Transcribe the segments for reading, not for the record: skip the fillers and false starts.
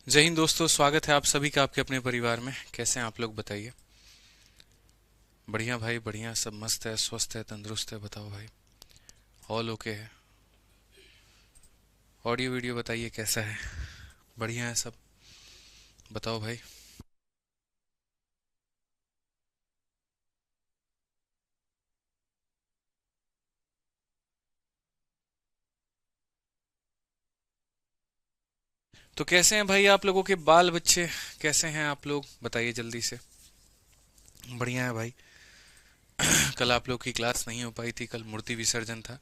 जय हिंद दोस्तों, स्वागत है आप सभी का आपके अपने परिवार में। कैसे हैं आप लोग, बताइए। बढ़िया भाई, बढ़िया, सब मस्त है, स्वस्थ है, तंदुरुस्त है। बताओ भाई, ऑल ओके है? ऑडियो वीडियो बताइए कैसा है? बढ़िया है सब? बताओ भाई। तो कैसे हैं भाई आप लोगों के बाल बच्चे? कैसे हैं आप लोग, बताइए जल्दी से। बढ़िया है भाई। कल आप लोग की क्लास नहीं हो पाई थी, कल मूर्ति विसर्जन था।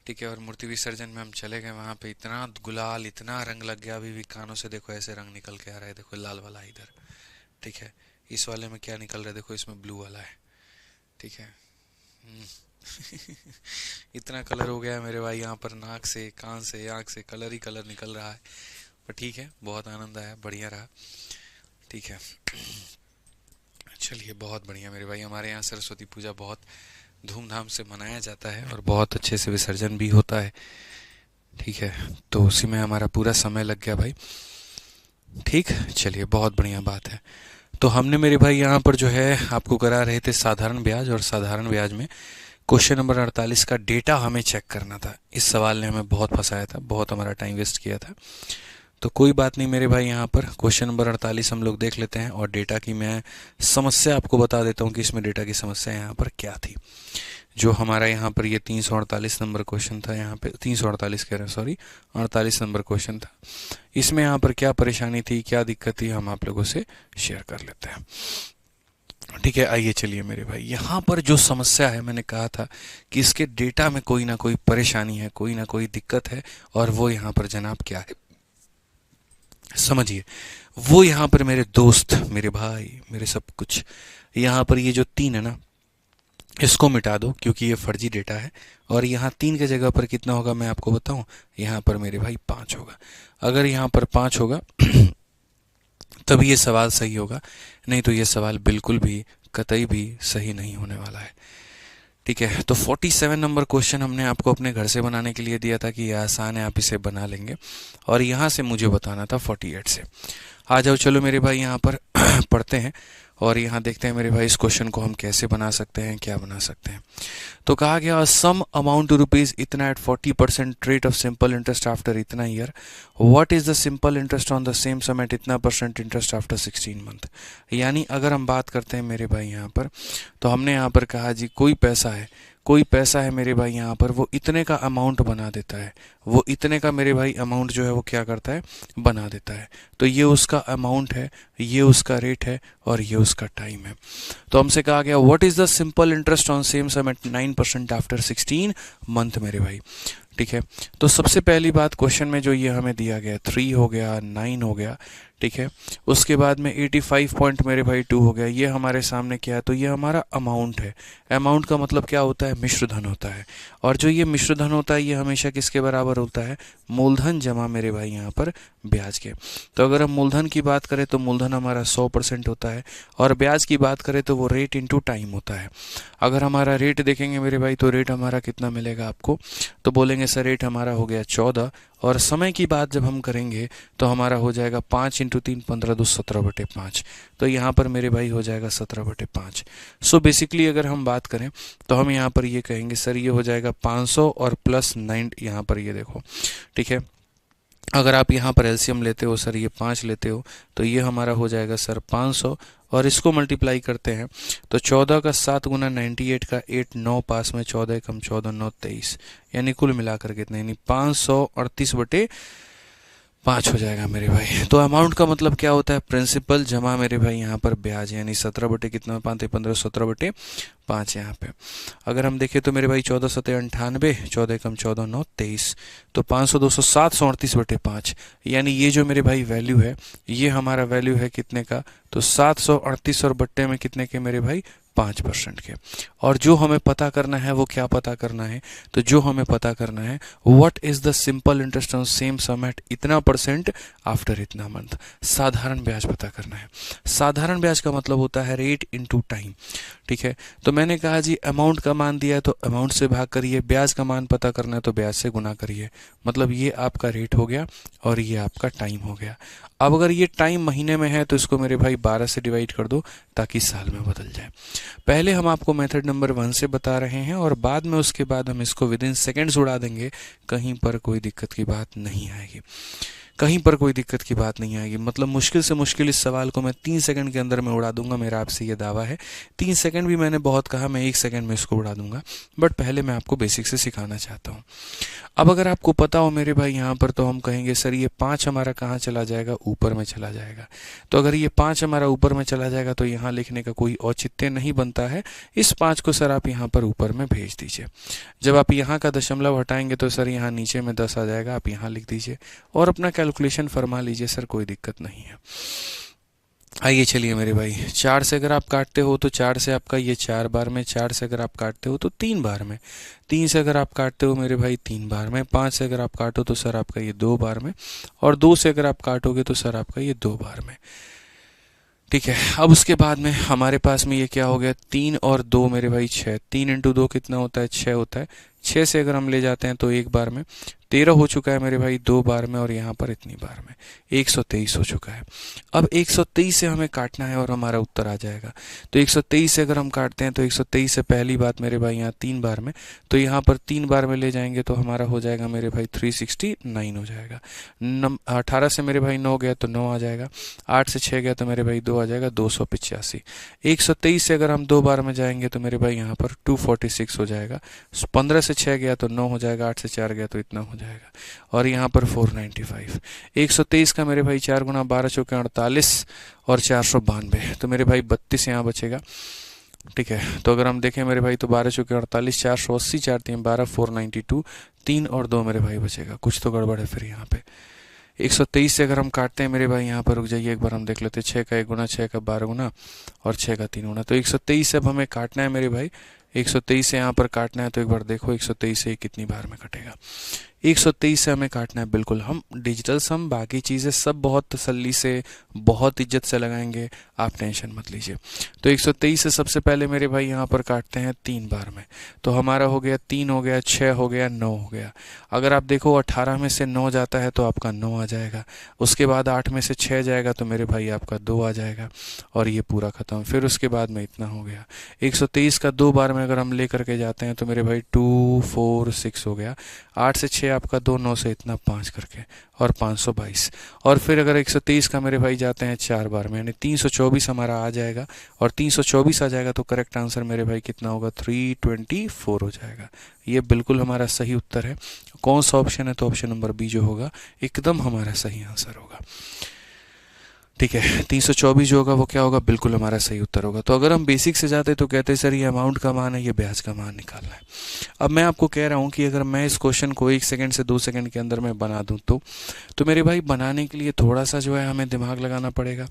ठीक है, और मूर्ति विसर्जन में हम चले गए, वहां पे इतना गुलाल, इतना रंग लग गया, अभी भी कानों से देखो ऐसे रंग निकल के आ रहा है। देखो लाल वाला इधर। ठीक है। इस वाले में क्या निकल रहा है, देखो इसमें ब्लू वाला है। ठीक है। इतना कलर हो गया है मेरे भाई, यहाँ पर नाक से, कान से, आँख से कलर ही कलर निकल रहा है। पर ठीक है, बहुत आनंद आया, बढ़िया रहा। ठीक है। चलिए, बहुत बढ़िया मेरे भाई। हमारे यहाँ सरस्वती पूजा बहुत धूमधाम से मनाया जाता है और बहुत अच्छे से विसर्जन भी होता है। ठीक है। तो उसी में हमारा पूरा समय लग गया भाई। ठीक। चलिए, बहुत बढ़िया बात है। तो हमने मेरे भाई यहाँ पर जो है आपको करा रहे थे साधारण ब्याज, और साधारण ब्याज में क्वेश्चन नंबर 48 का डेटा हमें चेक करना था। इस सवाल ने हमें बहुत फंसाया था, बहुत हमारा टाइम वेस्ट किया था। तो कोई बात नहीं मेरे भाई, यहाँ पर क्वेश्चन नंबर 48 हम लोग देख लेते हैं, और डेटा की मैं समस्या आपको बता देता हूँ कि इसमें डेटा की समस्या यहाँ पर क्या थी। जो हमारा यहाँ पर ये 348 नंबर क्वेश्चन था, यहाँ पे 348 कह रहे हैं, सॉरी, 48 नंबर क्वेश्चन था। इसमें यहाँ पर क्या परेशानी थी, क्या दिक्कत थी, हम आप लोगों से शेयर कर लेते हैं। ठीक है, आइए चलिए मेरे भाई, यहाँ पर जो समस्या है, मैंने कहा था कि इसके डेटा में कोई ना कोई परेशानी है, कोई ना कोई दिक्कत है, और वो यहाँ पर जनाब क्या है, समझिए। वो यहाँ पर मेरे दोस्त, मेरे भाई, मेरे सब कुछ, यहाँ पर ये जो तीन है ना, इसको मिटा दो क्योंकि ये फर्जी डेटा है। और यहाँ तीन के जगह पर कितना होगा मैं आपको बताऊं, यहाँ पर मेरे भाई 5 होगा। अगर यहाँ पर 5 होगा तभी ये सवाल सही होगा, नहीं तो ये सवाल बिल्कुल भी, कतई भी सही नहीं होने वाला है। ठीक है। तो 47 नंबर क्वेश्चन हमने आपको अपने घर से बनाने के लिए दिया था कि ये आसान है, आप इसे बना लेंगे, और यहाँ से मुझे बताना था 48 से। आ जाओ, चलो मेरे भाई यहाँ पर पढ़ते हैं, और यहाँ देखते हैं मेरे भाई इस क्वेश्चन को हम कैसे बना सकते हैं, क्या बना सकते हैं। तो कहा गया सम अमाउंट रुपीज इतना at 40% rate of simple interest after इतना year, what is the simple interest on the same sum at इतना परसेंट इंटरेस्ट आफ्टर 16 मंथ। यानी अगर हम बात करते हैं मेरे भाई यहाँ पर, तो हमने यहाँ पर कहा जी कोई पैसा है, कोई पैसा है मेरे भाई यहाँ पर, वो इतने का अमाउंट बना देता है, वो इतने का मेरे भाई अमाउंट जो है वो क्या करता है, बना देता है। तो ये उसका अमाउंट है, ये उसका रेट है, और ये उसका टाइम है। तो हमसे कहा गया what is the simple interest on same sum at 9% after 16 month मेरे भाई। ठीक है। तो सबसे पहली बात, क्वेश्चन में जो ये हमें दिया गया 3 हो गया, 9 हो गया। ठीक है। उसके बाद में 85 पॉइंट मेरे भाई 2 हो गया, ये हमारे सामने क्या है, तो ये हमारा अमाउंट है। अमाउंट का मतलब क्या होता है, मिश्र धन होता है। और जो ये मिश्र धन होता है ये हमेशा किसके बराबर होता है, मूलधन जमा मेरे भाई यहाँ पर ब्याज के। तो अगर हम मूलधन की बात करें तो मूलधन हमारा 100% होता है, और ब्याज की बात करें तो वो रेट इंटू टाइम होता है। अगर हमारा रेट देखेंगे मेरे भाई, तो रेट हमारा कितना मिलेगा आपको, तो बोलेंगे सर रेट हमारा हो गया 14, और समय की बात जब हम करेंगे तो हमारा हो जाएगा 5 इंटू 3 15 2 17/5। तो यहाँ पर मेरे भाई हो जाएगा 17/5। सो बेसिकली अगर हम बात करें तो हम यहाँ पर ये कहेंगे सर ये हो जाएगा 500 और प्लस 9, यहाँ पर ये देखो। ठीक है। अगर आप यहाँ पर एलसीएम लेते हो सर, ये 5 लेते हो, तो ये हमारा हो जाएगा सर 500, और इसको मल्टीप्लाई करते हैं तो 14 का 7 गुना 98 का 8, 9 पास में 14 कम 14 9 23, यानी कुल मिलाकर कितने, यानी 538/5 हो जाएगा मेरे भाई। तो अमाउंट का मतलब क्या होता है, प्रिंसिपल जमा मेरे भाई यहाँ पर ब्याज, यानी 17 बटे कितना, 5 15 17/5 यहाँ पे। अगर हम देखें तो मेरे भाई 14 सत्ते 98, 14 कम 14 9 23, तो 500 200 738/5, यानी ये जो मेरे भाई वैल्यू है, ये हमारा वैल्यू है कितने का, तो 738, और बट्टे में कितने के मेरे भाई, 5% के। और जो हमें पता करना है वो क्या पता करना है, तो जो हमें पता करना है what is the simple interest on same sum at इतना परसेंट आफ्टर इतना मंथ। साधारण ब्याज पता करना है। साधारण ब्याज का मतलब होता है रेट इनटू टाइम। ठीक है, तो मैंने कहा जी अमाउंट का मान दिया है तो अमाउंट से भाग करिए, ब्याज का मान पता करना है तो ब्याज से गुना करिए। मतलब ये आपका रेट हो गया और ये आपका टाइम हो गया। अब अगर ये टाइम महीने में है तो इसको मेरे भाई 12 से डिवाइड कर दो ताकि साल में बदल जाए। पहले हम आपको मेथड नंबर 1 से बता रहे हैं और बाद में उसके बाद हम इसको विद इन सेकेंड्स उड़ा देंगे। कहीं पर कोई दिक्कत की बात नहीं आएगी, कहीं पर कोई दिक्कत की बात नहीं आएगी। मतलब मुश्किल से मुश्किल इस सवाल को मैं 3 सेकंड के अंदर में उड़ा दूंगा, मेरा आपसे ये दावा है। 3 सेकंड भी मैंने बहुत कहा, मैं 1 सेकंड में इसको उड़ा दूंगा। बट पहले मैं आपको बेसिक से सिखाना चाहता हूँ। अब अगर आपको पता हो मेरे भाई यहाँ पर, तो हम कहेंगे सर ये 5 हमारा कहाँ चला जाएगा, ऊपर में चला जाएगा। तो अगर ये 5 हमारा ऊपर में चला जाएगा तो यहाँ लिखने का कोई औचित्य नहीं बनता है। इस 5 को सर आप यहाँ पर ऊपर में भेज दीजिए। जब आप यहाँ का दशमलव हटाएंगे तो सर यहाँ नीचे में 10 आ जाएगा, आप यहाँ लिख दीजिए और अपना कैलकुलेशन फरमा लीजिए, सर कोई दिक्कत नहीं है। आइए चलिए मेरे भाई, 4 से अगर आप काटते हो तो 4 से आपका ये 4 बार में, 4 से अगर आप काटते हो तो 3 बार में, 3 से अगर आप काटते हो मेरे भाई 3 बार में, 5 से अगर आप काटो तो सर आपका ये 2 बार में, और 2 से अगर आप काटोगे तो सर आपका ये 2 बार में। ठीक है, अब उसके बाद में हमारे पास में ये क्या हो गया, 3 और 2 मेरे भाई 6, 3 इंटू 2 कितना होता है, 6 होता है। 6 से अगर हम ले जाते हैं तो 1 बार में, 13 हो चुका है मेरे भाई 2 बार में, और यहाँ पर इतनी बार में 123 हो चुका है। अब 123 से हमें काटना है और हमारा उत्तर आ जाएगा। तो 123 से अगर हम काटते हैं तो 123 से पहली बात मेरे भाई यहाँ 3 बार में, तो यहाँ पर 3 बार में ले जाएंगे तो हमारा हो जाएगा मेरे भाई 369 हो जाएगा। 18 से मेरे भाई 9 गया तो 9 आ जाएगा, 8 से 6 गया तो मेरे भाई 2 आ जाएगा, 285। 123 से अगर हम 2 बार में जाएंगे तो मेरे भाई यहाँ पर 246 हो जाएगा। 15 से 6 गया तो 9 हो जाएगा, 8 से 4 गया तो इतना हो जाएगा, और यहाँ पर 495। 123 का मेरे भाई 4 गुना 12 चौके 48 और 492, तो मेरे भाई 32 यहाँ बचेगा। ठीक है, तो अगर हम देखें मेरे भाई तो 12 चौके 48, 480, 4 3 12, 492, 3 और 2 मेरे भाई बचेगा। कुछ तो गड़बड़ है फिर यहाँ पे। 123 से अगर हम काटते हैं मेरे भाई, यहाँ पर रुक जाइए एक बार हम देख लेते हैं। 6 का 1 गुना, 6 का 12 गुना और 6 का 3 गुना, तो 123 से अब हमें काटना है मेरे भाई। 123 से यहाँ पर काटना है तो एक बार देखो 123 से कितनी बार में कटेगा। 123 से हमें काटना है, बिल्कुल हम डिजिटल सम बाकी चीज़ें सब बहुत तसल्ली से बहुत इज्जत से लगाएंगे, आप टेंशन मत लीजिए। तो 123 से सबसे पहले मेरे भाई यहाँ पर काटते हैं 3 बार में, तो हमारा हो गया 3 हो गया, 6 हो गया, 9 हो गया। अगर आप देखो 18 में से 9 जाता है तो आपका 9 आ जाएगा। उसके बाद 8 में से 6 जाएगा तो मेरे भाई आपका 2 आ जाएगा, और ये पूरा खत्म। फिर उसके बाद में इतना हो गया। 123 का 2 बार में अगर हम ले करके जाते हैं तो मेरे भाई 2 4 6 हो गया। 8 से 6 आपका 2, 9 से इतना 5 करके, और 522। और फिर अगर 123 का मेरे भाई जाते हैं 4 बार में, यानी 324 हमारा आ जाएगा, और 324 आ जाएगा तो करेक्ट आंसर मेरे भाई कितना होगा, 324 हो जाएगा। ये बिल्कुल हमारा सही उत्तर है। कौन सा ऑप्शन है, तो ऑप्शन नंबर बी जो होगा एकदम हमारा सही आंसर होगा। ठीक है, 324 जो होगा वो क्या होगा, बिल्कुल हमारा सही उत्तर होगा। तो अगर हम बेसिक से जाते तो कहते सर ये अमाउंट का मान है, ये ब्याज का मान निकालना है। अब मैं आपको कह रहा हूँ कि अगर मैं इस क्वेश्चन को 1 सेकंड से 2 सेकंड के अंदर में बना दूँ तो मेरे भाई बनाने के लिए थोड़ा सा जो है हमें दिमाग लगाना पड़ेगा,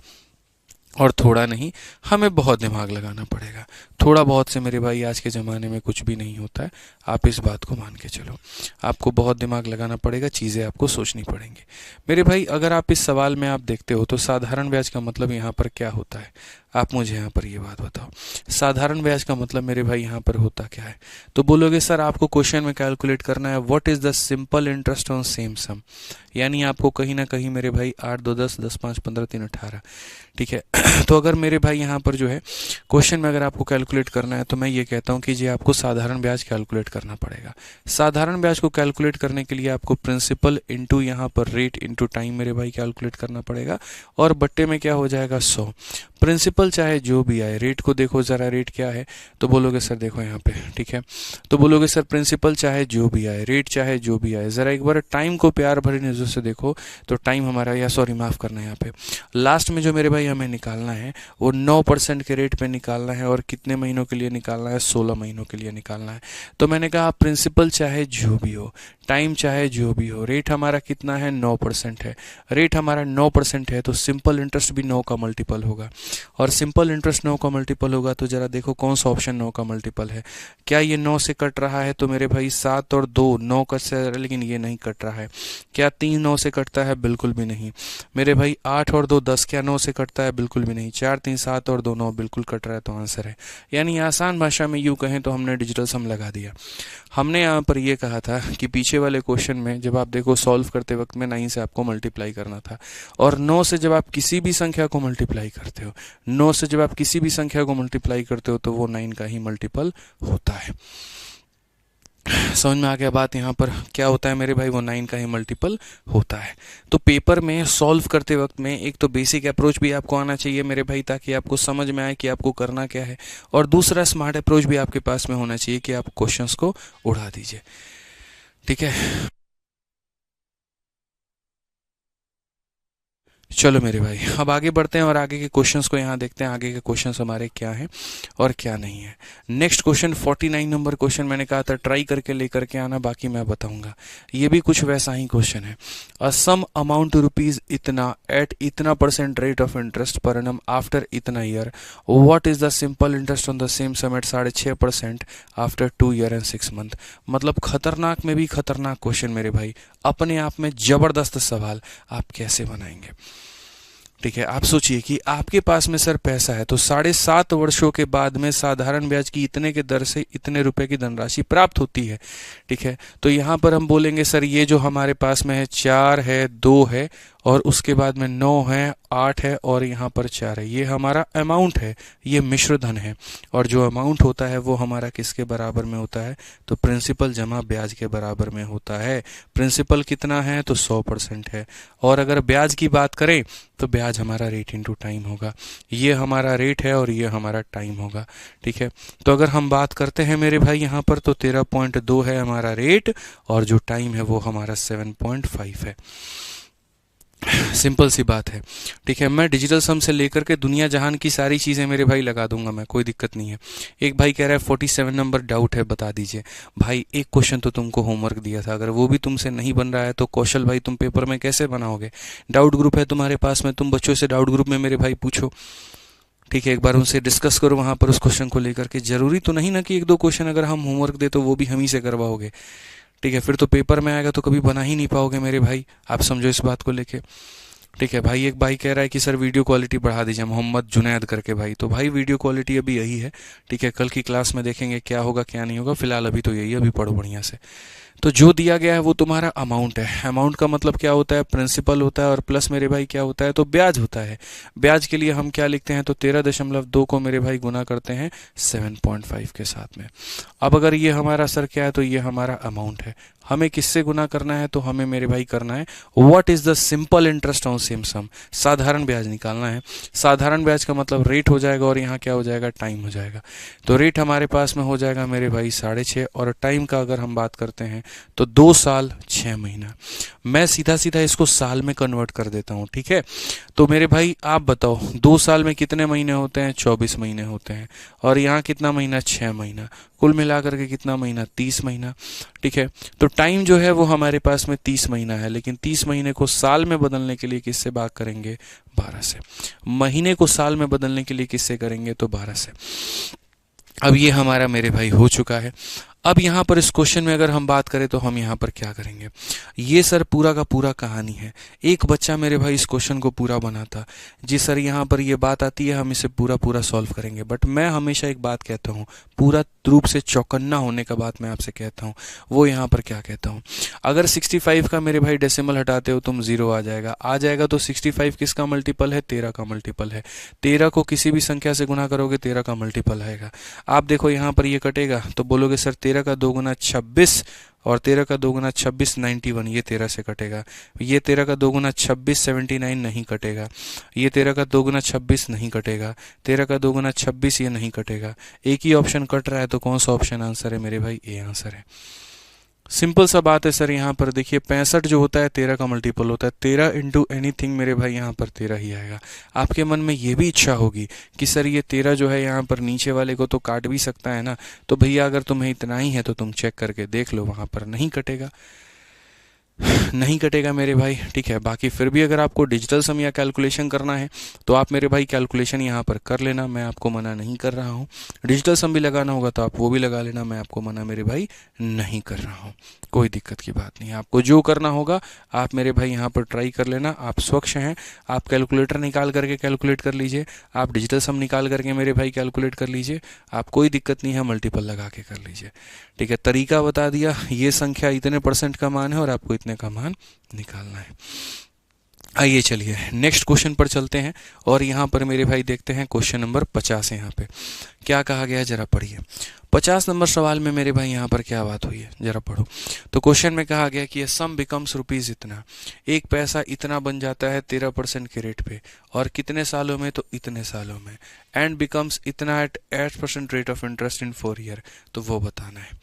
और थोड़ा नहीं, हमें बहुत दिमाग लगाना पड़ेगा। थोड़ा बहुत से मेरे भाई आज के ज़माने में कुछ भी नहीं होता है, आप इस बात को मान के चलो। आपको बहुत दिमाग लगाना पड़ेगा, चीज़ें आपको सोचनी पड़ेंगी। मेरे भाई अगर आप इस सवाल में आप देखते हो तो साधारण ब्याज का मतलब यहाँ पर क्या होता है, आप मुझे यहाँ पर ये बात बताओ। साधारण ब्याज का मतलब मेरे भाई यहाँ पर होता क्या है, तो बोलोगे सर आपको क्वेश्चन में कैलकुलेट करना है what is the simple interest on same sum, यानी आपको कहीं ना कहीं मेरे भाई 8 2 10 10 5 15 3 18। ठीक है, तो अगर मेरे भाई यहाँ पर जो है क्वेश्चन में अगर आपको कैलकुलेट करना है तो मैं ये कहता हूँ कि जी आपको साधारण ब्याज कैलकुलेट करना पड़ेगा। साधारण ब्याज को कैलकुलेट करने के लिए आपको प्रिंसिपल इंटू यहाँ पर रेट इंटू टाइम मेरे भाई कैलकुलेट करना पड़ेगा, और बट्टे में क्या हो जाएगा 100। प्रिंसिपल चाहे जो भी आए, रेट को देखो ज़रा, रेट क्या है, तो बोलोगे सर देखो यहाँ पे, ठीक है, तो बोलोगे सर प्रिंसिपल चाहे जो भी आए, रेट चाहे जो भी आए, ज़रा एक बार टाइम को प्यार भरी नज़र से देखो, तो टाइम हमारा, या सॉरी माफ़ करना है, यहाँ पे लास्ट में जो मेरे भाई हमें निकालना है वो 9% के रेट पे निकालना है, और कितने महीनों के लिए निकालना है, 16 महीनों के लिए निकालना है। तो मैंने कहा प्रिंसिपल चाहे जो भी हो, टाइम चाहे जो भी हो। रेट हमारा कितना है, 9% है। रेट हमारा 9% है तो सिंपल इंटरेस्ट भी 9 का मल्टीपल होगा। और सिंपल इंटरेस्ट 9 का मल्टीपल होगा तो जरा देखो कौन सा ऑप्शन 9 का मल्टीपल है। क्या ये 9 से कट रहा है? तो मेरे भाई 7 और 2 9 कट से, लेकिन ये नहीं कट रहा है। क्या 3 9 से कटता है? बिल्कुल भी नहीं। मेरे भाई 8 और 2 10, क्या 9 से कटता है? बिल्कुल भी नहीं। 4 3 7 और 2 9, बिल्कुल कट रहा है, तो आंसर है। यानी आसान भाषा में यूँ कहें तो हमने डिजिटल सम लगा दिया। हमने यहाँ पर ये कहा था कि पीछे वाले क्वेश्चन में जब आप देखो सॉल्व करते वक्त में 9 से आपको मल्टीप्लाई करना था, और 9 से जब आप किसी भी संख्या को मल्टीप्लाई करते हो, 9 से जब आप किसी भी संख्या को मल्टीप्लाई करते हो तो वो 9 का ही मल्टीपल होता है। समझ में आ गया बात? यहाँ पर क्या होता है मेरे भाई, वो 9 का ही मल्टीपल होता है। तो पेपर में सॉल्व करते वक्त में एक तो बेसिक अप्रोच भी आपको आना चाहिए मेरे भाई, ताकि आपको समझ में आए कि आपको करना क्या है, और दूसरा स्मार्ट अप्रोच भी आपके पास में होना चाहिए कि आप क्वेश्चंस को उड़ा दीजिए। ठीक है, चलो मेरे भाई अब आगे बढ़ते हैं और आगे के क्वेश्चंस को यहाँ देखते हैं, आगे के क्वेश्चंस हमारे क्या हैं और क्या नहीं है। नेक्स्ट क्वेश्चन 49 नंबर क्वेश्चन, मैंने कहा था ट्राई करके लेकर के आना, बाकी मैं बताऊंगा। ये भी कुछ वैसा ही क्वेश्चन है। अ सम अमाउंट रुपीज इतना एट इतना % rate of interest per annum after इतना year, what is the simple interest on the same sum at 6.5% after 2 year and 6 month. मतलब खतरनाक में भी खतरनाक क्वेश्चन मेरे भाई, अपने आप में जबरदस्त सवाल। आप कैसे बनाएंगे? ठीक है, आप सोचिए कि आपके पास में सर पैसा है, तो 7.5 वर्षों के बाद में साधारण ब्याज की इतने के दर से इतने रुपए की धनराशि प्राप्त होती है। ठीक है, तो यहाँ पर हम बोलेंगे सर ये जो हमारे पास में है 4 है, 2 है, और उसके बाद में 9 है, 8 है, और यहाँ पर 4 है। ये हमारा अमाउंट है, ये मिश्र धन है। और जो अमाउंट होता है वो हमारा किसके बराबर में होता है? तो प्रिंसिपल जमा ब्याज के बराबर में होता है। प्रिंसिपल कितना है? तो 100% है। और अगर ब्याज की बात करें तो ब्याज हमारा रेट इंटू टाइम होगा। ये हमारा रेट है और ये हमारा टाइम होगा। ठीक है, तो अगर हम बात करते हैं मेरे भाई यहाँ पर, तो 13.2 है हमारा रेट, और जो टाइम है वो हमारा 7.5 है। सिंपल सी बात है। ठीक है, मैं डिजिटल सम से लेकर के दुनिया जहान की सारी चीज़ें मेरे भाई लगा दूंगा मैं, कोई दिक्कत नहीं है। एक भाई कह रहा है 47 नंबर डाउट है, बता दीजिए। भाई एक क्वेश्चन तो तुमको होमवर्क दिया था, अगर वो भी तुमसे नहीं बन रहा है तो कौशल भाई तुम पेपर में कैसे बनाओगे? डाउट ग्रुप है तुम्हारे पास में, तुम बच्चों से डाउट ग्रुप में मेरे भाई पूछो। ठीक है, एक बार उनसे डिस्कस करो वहाँ पर उस क्वेश्चन को लेकर के। जरूरी तो नहीं ना कि 1-2 क्वेश्चन अगर हम होमवर्क दे तो वो भी हम ही से करवाओगे। ठीक है, फिर तो पेपर में आएगा तो कभी बना ही नहीं पाओगे मेरे भाई, आप समझो इस बात को लेके। ठीक है भाई, एक भाई कह रहा है कि सर वीडियो क्वालिटी बढ़ा दीजिए, मोहम्मद जुनैद करके भाई। तो भाई वीडियो क्वालिटी अभी यही है। ठीक है, कल की क्लास में देखेंगे क्या होगा क्या नहीं होगा, फिलहाल अभी तो यही है, अभी पढ़ो बढ़िया से। तो जो दिया गया है वो तुम्हारा अमाउंट है। अमाउंट का मतलब क्या होता है? प्रिंसिपल होता है, और प्लस मेरे भाई क्या होता है? तो ब्याज होता है। ब्याज के लिए हम क्या लिखते हैं? तो 13.2 को मेरे भाई गुना करते हैं 7.5 के साथ में। अब अगर ये हमारा सर क्या है, तो ये हमारा अमाउंट है। हमें किससे गुना करना है? तो हमें मेरे भाई करना है what is the simple interest on same sum, साधारण ब्याज निकालना है। साधारण ब्याज का मतलब रेट हो जाएगा, और यहाँ क्या हो जाएगा? टाइम हो जाएगा। तो रेट हमारे पास में हो जाएगा मेरे भाई 6.5, और टाइम का अगर हम बात करते हैं तो 2 साल 6 महीना। मैं सीधा सीधा इसको साल में कन्वर्ट कर देता हूँ। ठीक है, तो मेरे भाई आप बताओ 2 साल में कितने महीने होते हैं? 24 महीने होते हैं। और यहाँ कितना महीना? 6 महीना। कुल मिलाकर के कितना महीना? 30 महीना। ठीक है, तो टाइम जो है वो हमारे पास में 30 महीना है, लेकिन 30 महीने को साल में बदलने के लिए किससे भाग करेंगे? 12 से। महीने को साल में बदलने के लिए किससे करेंगे? तो 12 से। अब ये हमारा मेरे भाई हो चुका है। अब यहाँ पर इस क्वेश्चन में अगर हम बात करें तो हम यहाँ पर क्या करेंगे? ये सर पूरा का पूरा कहानी है। एक बच्चा मेरे भाई इस क्वेश्चन को पूरा बनाता, जी सर यहाँ पर ये बात आती है, हम इसे पूरा पूरा सॉल्व करेंगे। बट मैं हमेशा एक बात कहता हूँ, पूरा रूप से चौकन्ना होने का बात मैं आपसे कहता हूँ। वो यहाँ पर क्या कहता हूँ, अगर 65 का मेरे भाई डेसिमल हटाते हो तुम 0 आ जाएगा। तो 65 किसका मल्टीपल है? 13 का मल्टीपल है। 13 को किसी भी संख्या से गुना करोगे 13 का मल्टीपल आएगा। आप देखो यहाँ पर ये कटेगा तो बोलोगे सर 13 का 2 गुना 26, और 13 का 2 गुना 26 91, ये 13 से कटेगा। ये 13 का 2 गुना 26 79 नहीं कटेगा। ये 13 का 2 गुना 26 नहीं कटेगा। 13 का 2 गुना 26 ये नहीं कटेगा। एक ही ऑप्शन कट रहा है, तो कौन सा ऑप्शन आंसर है मेरे भाई? ए आंसर है। सिंपल सा बात है सर। यहाँ पर देखिए 65 जो होता है 13 का मल्टीपल होता है। 13 इंटू एनीथिंग मेरे भाई यहाँ पर 13 ही आएगा। आपके मन में ये भी इच्छा होगी कि सर ये 13 जो है यहाँ पर नीचे वाले को तो काट भी सकता है ना, तो भैया अगर तुम्हें इतना ही है तो तुम चेक करके देख लो, वहाँ पर नहीं कटेगा। नहीं कटेगा मेरे भाई, ठीक है। बाकी फिर भी अगर आपको डिजिटल सम या कैलकुलेशन करना है तो आप मेरे भाई कैलकुलेशन यहाँ पर कर लेना, मैं आपको मना नहीं कर रहा हूँ। डिजिटल सम भी लगाना होगा तो आप वो भी लगा लेना, मैं आपको मना मेरे भाई नहीं कर रहा हूँ। कोई दिक्कत की बात नहीं है, आपको जो करना होगा आप मेरे भाई यहाँ पर ट्राई कर लेना। आप स्वच्छ हैं, आप कैलकुलेटर निकाल करके कैलकुलेट कर लीजिए, आप डिजिटल सम निकाल करके मेरे भाई कैलकुलेट कर लीजिए, आप कोई दिक्कत नहीं है, मल्टीपल लगा के कर लीजिए, ठीक है। तरीका बता दिया, ये संख्या इतने परसेंट का मान है और आपको इतने का मान निकालना है। आइए चलिए नेक्स्ट क्वेश्चन पर चलते हैं और यहाँ पर मेरे भाई देखते हैं क्वेश्चन नंबर 50 है। यहाँ पे क्या कहा गया है जरा पढ़िए। 50 नंबर सवाल में मेरे भाई यहाँ पर क्या बात हुई है जरा पढ़ो। तो क्वेश्चन में कहा गया कि सम बिकम्स रुपीज इतना, एक पैसा इतना बन जाता है 13% के रेट पे, और कितने सालों में, तो इतने सालों में, एंड बिकम्स इतना at 8% rate of interest in 4 year, तो वो बताना है,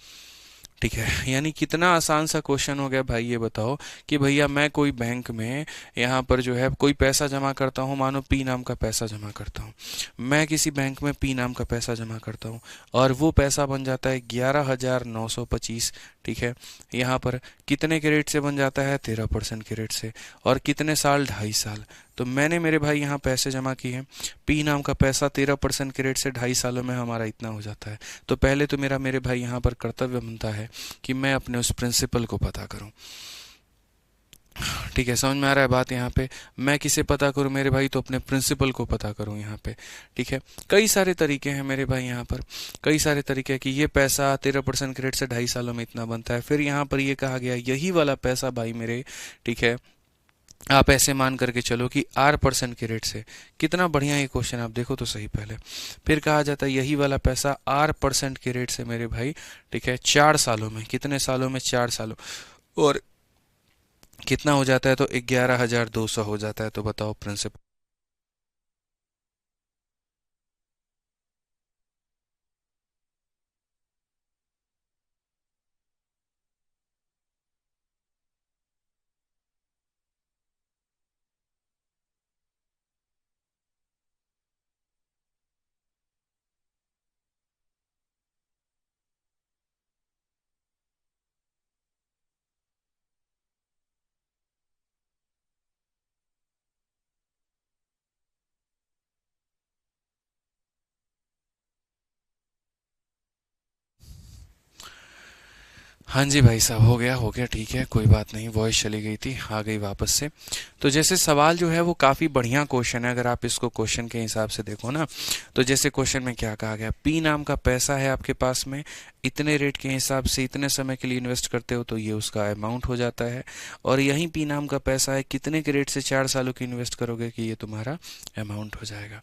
ठीक है। यानी कितना आसान सा क्वेश्चन हो गया भाई। ये बताओ कि भैया मैं कोई बैंक में यहाँ पर जो है कोई पैसा जमा करता हूँ, मानो पी नाम का पैसा जमा करता हूँ, मैं किसी बैंक में पी नाम का पैसा जमा करता हूँ और वो पैसा बन जाता है 11,925, ठीक है। यहाँ पर कितने के रेट से बन जाता है, 13% के रेट से, और कितने साल, 2.5 साल। तो मैंने मेरे भाई यहाँ पैसे जमा किए हैं, पी नाम का पैसा 13% के रेट से 2.5 सालों में हमारा इतना हो जाता है। तो पहले तो मेरा मेरे भाई यहाँ पर कर्तव्य बनता है कि मैं अपने उस प्रिंसिपल को पता करूं, ठीक है। समझ में आ रहा है बात यहाँ पे। मैं किसे पता करूं मेरे भाई, तो अपने प्रिंसिपल को पता करूं यहाँ पे, ठीक है। कई सारे तरीके हैं मेरे भाई यहाँ पर, कई सारे तरीके हैं कि ये पैसा 13% के रेट से 2.5 सालों में इतना बनता है। फिर यहाँ पर ये कहा गया यही वाला पैसा भाई मेरे, ठीक है, आप ऐसे मान करके चलो कि R% के रेट से, कितना बढ़िया ये क्वेश्चन, आप देखो तो सही पहले। फिर कहा जाता है यही वाला पैसा R% के रेट से मेरे भाई, ठीक है, 4 सालों में, कितने सालों में, 4 सालों, और कितना हो जाता है, तो 11,200 हो जाता है। तो बताओ प्रिंसिपल। हाँ जी भाई साहब, हो गया, ठीक है, कोई बात नहीं, वॉइस चली गई थी, आ गई वापस से। तो जैसे सवाल जो है वो काफ़ी बढ़िया क्वेश्चन है, अगर आप इसको क्वेश्चन के हिसाब से देखो ना। तो जैसे क्वेश्चन में क्या कहा गया, पी नाम का पैसा है आपके पास में, इतने रेट के हिसाब से इतने समय के लिए इन्वेस्ट करते हो तो ये उसका अमाउंट हो जाता है, और यहीं पी नाम का पैसा है, कितने के रेट से 4 सालों की इन्वेस्ट करोगे कि ये तुम्हारा अमाउंट हो जाएगा,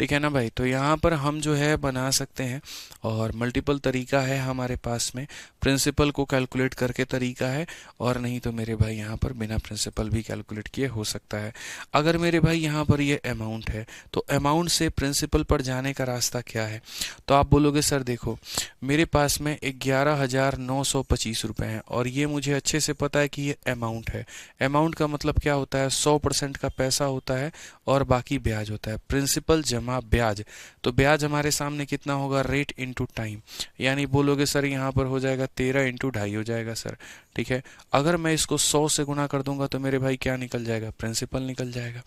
ठीक है ना भाई। तो यहाँ पर हम जो है बना सकते हैं, और मल्टीपल तरीका है हमारे पास में, प्रिंसिपल को कैलकुलेट करके तरीका है, और नहीं तो मेरे भाई यहाँ पर बिना प्रिंसिपल भी कैलकुलेट किए हो सकता है। अगर मेरे भाई यहाँ पर ये अमाउंट है तो अमाउंट से प्रिंसिपल पर जाने का रास्ता क्या है, तो आप बोलोगे सर देखो मेरे पास में 11,925 रुपये हैं, और ये मुझे अच्छे से पता है कि ये अमाउंट है। अमाउंट का मतलब क्या होता है, 100% का पैसा होता है और बाकी ब्याज होता है, प्रिंसिपल जमा ब्याज। तो ब्याज हमारे सामने कितना होगा, रेट इनटू टाइम, यानी बोलोगे सर यहाँ पर हो जाएगा 13 × 2.5 हो जाएगा सर, ठीक है। अगर मैं इसको 100 से गुना कर दूंगा तो मेरे भाई क्या निकल जाएगा, प्रिंसिपल निकल जाएगा,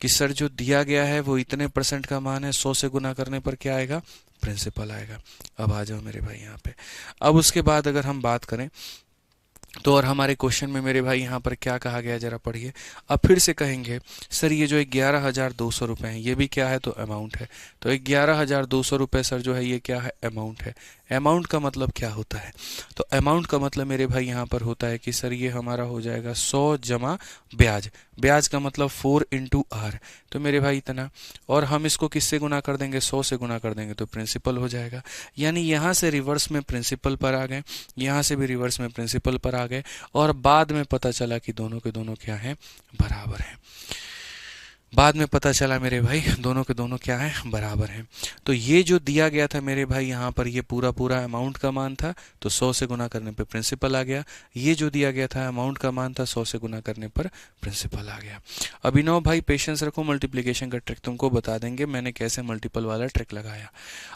कि सर जो दिया गया है वो इतने % का मान है, 100 से गुना करने पर क्या आएगा, प्रिंसिपल आएगा। अब आ जाओ मेरे भाई यहाँ पे। अब उसके बाद अगर हम बात करें तो, और हमारे क्वेश्चन में मेरे भाई यहाँ पर क्या कहा गया जरा पढ़िए। अब फिर से कहेंगे सर ये जो 11,200 रुपये हैं ये भी क्या है, तो अमाउंट है। तो 11,200 रुपये सर जो है ये क्या है, अमाउंट है। अमाउंट का मतलब क्या होता है, तो अमाउंट का मतलब मेरे भाई यहाँ पर होता है कि सर ये हमारा हो जाएगा 100 जमा ब्याज, ब्याज का मतलब 4 × R, तो मेरे भाई इतना, और हम इसको किससे गुना कर देंगे, 100 से गुना कर देंगे तो प्रिंसिपल हो जाएगा। यानी यहाँ से रिवर्स में प्रिंसिपल पर आ गए, यहाँ से भी रिवर्स में प्रिंसिपल पर आ गए, और बाद में पता चला कि दोनों के दोनों क्या हैं, बराबर हैं। बाद में पता चला मेरे भाई दोनों के दोनों क्या है, बराबर हैं। तो ये जो दिया गया था मेरे भाई यहाँ पर, ये पूरा पूरा अमाउंट का मान था, तो 100 से गुना करने पे प्रिंसिपल आ गया। ये जो दिया गया था अमाउंट का मान था, 100 से गुना करने पर प्रिंसिपल आ गया। अभिनव भाई पेशेंस रखो, मल्टीप्लिकेशन का ट्रिक तुमको बता देंगे मैंने कैसे मल्टीपल वाला ट्रिक लगाया।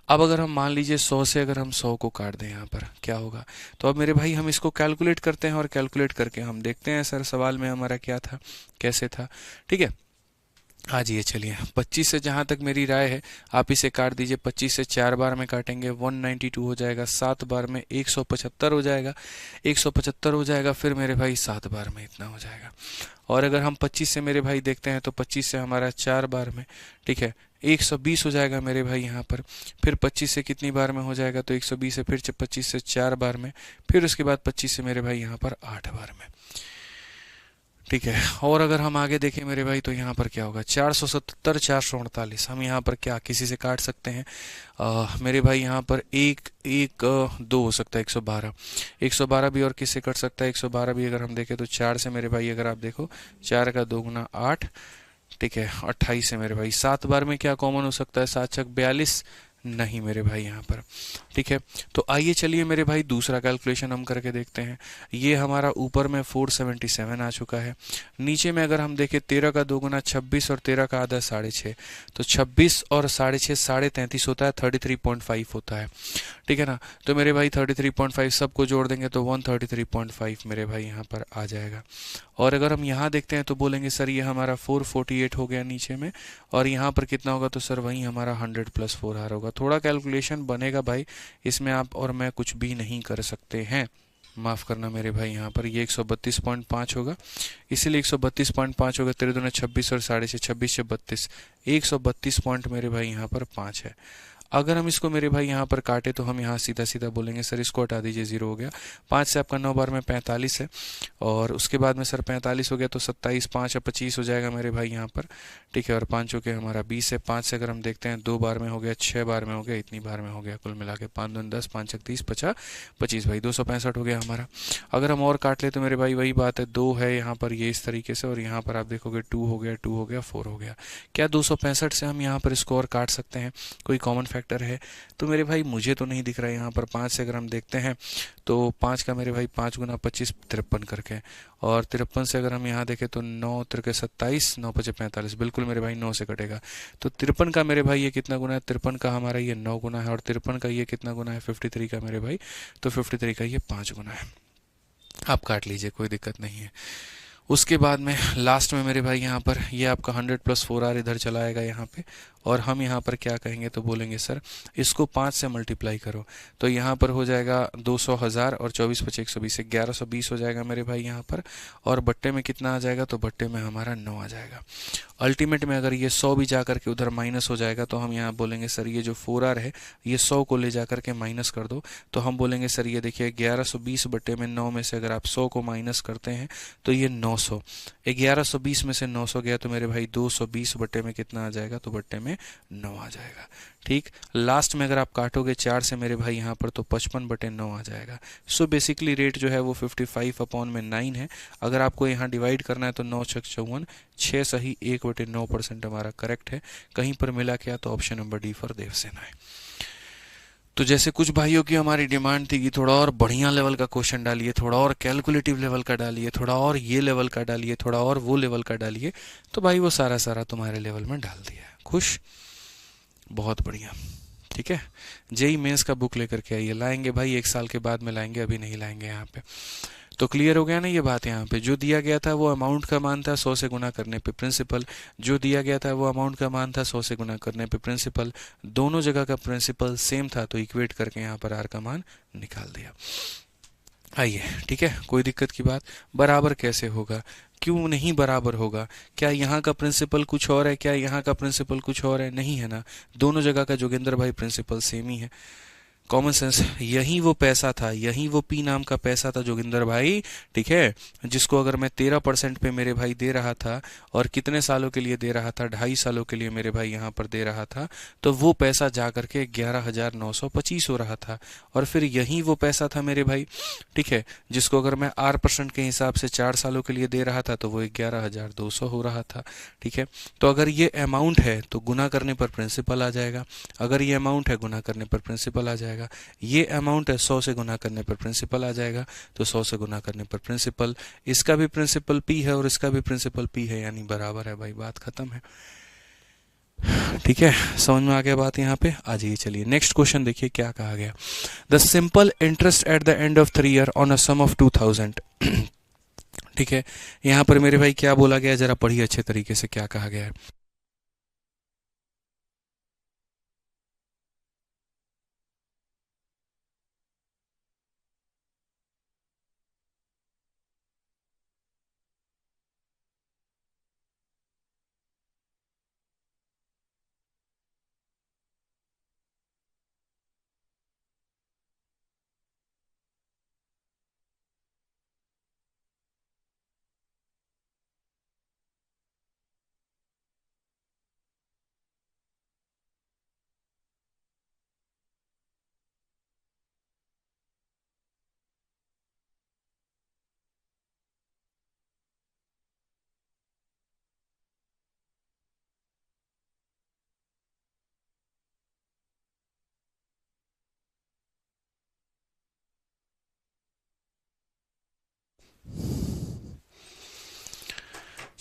अब अगर हम मान लीजिए 100 से अगर हम 100 को काट दें यहाँ पर क्या होगा, तो अब मेरे भाई हम इसको कैलकुलेट करते हैं और कैलकुलेट करके हम देखते हैं सर सवाल में हमारा क्या था, कैसे था। ठीक है, हाँ जी, ये चलिए 25 से जहाँ तक मेरी राय है आप इसे काट दीजिए। 25 से 4 बार में काटेंगे 192 हो जाएगा, 7 बार में 175 हो जाएगा, 175 हो जाएगा, फिर मेरे भाई 7 बार में इतना हो जाएगा। और अगर हम 25 से मेरे भाई देखते हैं तो 25 से हमारा 4 बार में, ठीक है, 120 हो जाएगा मेरे भाई यहाँ पर। फिर 25 से कितनी बार में हो जाएगा, तो 120 से फिर 25 से 4 बार में, फिर उसके बाद 25 से मेरे भाई यहाँ पर 8 बार में। ठीक है, और अगर हम आगे देखें मेरे भाई तो यहाँ पर क्या होगा, 477, 448, हम यहाँ पर क्या किसी से काट सकते हैं मेरे भाई यहाँ पर एक एक दो हो सकता है, 112, 112 भी और किससे कट सकता है, 112 भी अगर हम देखें तो 4 से मेरे भाई, अगर आप देखो 4 का 2 गुना 8, ठीक है, 28 से मेरे भाई 7 बार में क्या कॉमन हो सकता है, 7 छक 42, नहीं मेरे भाई यहाँ पर। ठीक है, तो आइए चलिए मेरे भाई दूसरा कैलकुलेशन हम करके देखते हैं। ये हमारा ऊपर में 477 आ चुका है, नीचे में अगर हम देखें 13 का 2 गुना 26 और 13 का आधा 6.5, तो 26 और 6.5 33 होता है, 33.5 होता है। ठीक है ना, तो मेरे भाई 33.5 सबको जोड़ देंगे तो 133.5 मेरे भाई यहाँ पर आ जाएगा। और अगर हम यहाँ देखते हैं तो बोलेंगे सर ये हमारा 448 हो गया नीचे में, और यहाँ पर कितना होगा, तो सर वही हमारा 100 + 4r होगा। थोड़ा कैलकुलेशन बनेगा भाई, इसमें आप और मैं कुछ भी नहीं कर सकते हैं, माफ़ करना मेरे भाई। यहाँ पर ये 132.5 होगा, इसीलिए 132.5 होगा, 13 दूना 26 और 6.5, 26 से 32, 132 पॉइंट मेरे भाई यहाँ पर 5 है। अगर हम इसको मेरे भाई यहाँ पर काटे तो हम यहाँ सीधा सीधा बोलेंगे सर इसको हटा दीजिए, 0 हो गया। 5 से आपका 9 बार में 45 है, और उसके बाद में सर 45 हो गया तो 27, 5 या 25 हो जाएगा मेरे भाई यहाँ पर। ठीक है, और 5 चौके हमारा 20 है। 5 से अगर हम देखते हैं 2 बार में हो गया, 6 बार में हो गया, इतनी बार में हो गया, कुल मिला के 5 दूनी 10, 5 छक 30, 50, 25 भाई 265 हो गया हमारा। अगर हम और काट ले तो मेरे भाई वही बात है, 2 है यहाँ पर ये इस तरीके से, और यहाँ पर आप देखोगे 2 हो गया, 2 हो गया, 4 हो गया। क्या 265 से हम यहाँ पर इसको और काट सकते हैं, कोई कॉमन फैक्टर है? तो मेरे भाई मुझे तो नहीं दिख रहा है यहाँ पर। 5 से अगर हम देखते हैं तो 5 का मेरे भाई 5 गुना 25, 53 करके, और 53 से अगर हम यहाँ देखें तो 9 त्रिके 27, 9 पचे 45, बिल्कुल मेरे भाई 9 से कटेगा। तो 53 का मेरे भाई ये कितना गुना है, 53 का हमारा ये 9 गुना है, और 53 का ये कितना गुना है, 53 का मेरे भाई, तो 53 का ये 5 गुना है। आप काट लीजिए, कोई दिक्कत नहीं है। उसके बाद में लास्ट में मेरे भाई यहाँ पर ये आपका 100 + 4r इधर चला आएगा यहाँ पे, और हम यहाँ पर क्या कहेंगे, तो बोलेंगे सर इसको 5 से मल्टीप्लाई करो, तो यहाँ पर हो जाएगा 200 हज़ार, और 24 × 120 1120 हो जाएगा मेरे भाई यहाँ पर। और बट्टे में कितना आ जाएगा, तो बट्टे में हमारा 9 आ जाएगा। अल्टीमेट में अगर ये 100 भी जा करके उधर माइनस हो जाएगा तो हम यहाँ बोलेंगे सर ये जो 4r है ये 100 को ले जा करके माइनस कर दो, तो हम बोलेंगे सर ये देखिए 1120 बट्टे में 9 में से अगर आप 100 को माइनस करते हैं तो ये 900, 1120 में से 900 गया तो मेरे भाई 220 बट्टे में कितना आ जाएगा, तो बट्टे में 9 आ जाएगा। ठीक, लास्ट में अगर आप काटोगे 4 से मेरे भाई यहाँ पर तो 55/9 आ जाएगा। सो बेसिकली रेट जो है वो 55/9 है। अगर आपको यहाँ डिवाइड करना है तो 9 छक 54, 6 सही 1/9% हमारा करेक्ट है। कहीं पर मिला क्या, तो option number D for Devasena है। तो जैसे कुछ भाइयों की हमारी डिमांड थी कि थोड़ा और बढ़िया लेवल का क्वेश्चन डालिए, थोड़ा और कैलकुलेटिव लेवल का डालिए, थोड़ा और ये लेवल का डालिए, थोड़ा और वो लेवल का डालिए, तो भाई वो सारा सारा तुम्हारे लेवल में डाल दिया है। खुश, बहुत बढ़िया। ठीक है, जेई मेंस का बुक लेकर के आइए, लाएंगे भाई 1 साल के बाद में लाएंगे, अभी नहीं लाएंगे यहाँ पे। तो क्लियर हो गया ना ये बात। यहाँ पे जो दिया गया था वो अमाउंट का मान था, 100 से गुना करने पे प्रिंसिपल। जो दिया गया था वो अमाउंट का मान था, 100 से गुना करने पे प्रिंसिपल। दोनों जगह का प्रिंसिपल सेम था, तो इक्वेट करके यहाँ पर आर का मान निकाल दिया। आइए, ठीक है, कोई दिक्कत की बात। बराबर कैसे होगा, क्यों नहीं बराबर होगा? क्या यहाँ का प्रिंसिपल कुछ और है, क्या यहाँ का प्रिंसिपल कुछ और है? नहीं है ना, दोनों जगह का जोगिंदर भाई प्रिंसिपल सेम ही है। कॉमन सेंस, यही वो पैसा था, यही वो पी नाम का पैसा था जोगिंदर भाई, ठीक है, जिसको अगर मैं 13% पे मेरे भाई दे रहा था, और कितने सालों के लिए दे रहा था, 2.5 सालों के लिए मेरे भाई यहाँ पर दे रहा था, तो वो पैसा जा करके 11,925 हो रहा था। और फिर यही वो पैसा था मेरे भाई, ठीक है, जिसको अगर मैं R% के हिसाब से 4 सालों के लिए दे रहा था, तो वो 11,200 हो रहा था, ठीक है। तो अगर ये अमाउंट है तो गुना करने पर प्रिंसिपल आ जाएगा, अगर ये अमाउंट है गुना करने पर प्रिंसिपल आ जाएगा, ये अमाउंट है 100 से गुना करने पर प्रिंसिपल आ जाएगा, तो 100 से गुना करने पर प्रिंसिपल, इसका भी प्रिंसिपल P है और इसका भी प्रिंसिपल P है, यानी बराबर है भाई, बात खत्म है, ठीक है। समझ में आ गया बात यहाँ पे, आ जाइए, चलिए नेक्स्ट क्वेश्चन देखिए क्या कहा गया। The simple interest at the end of 3 year on a sum of 2000, ठीक है। यहाँ पर मेरे भाई क्या बोला गया, जरा पढ़िए अच्छे तरीके से क्या कहा गया है।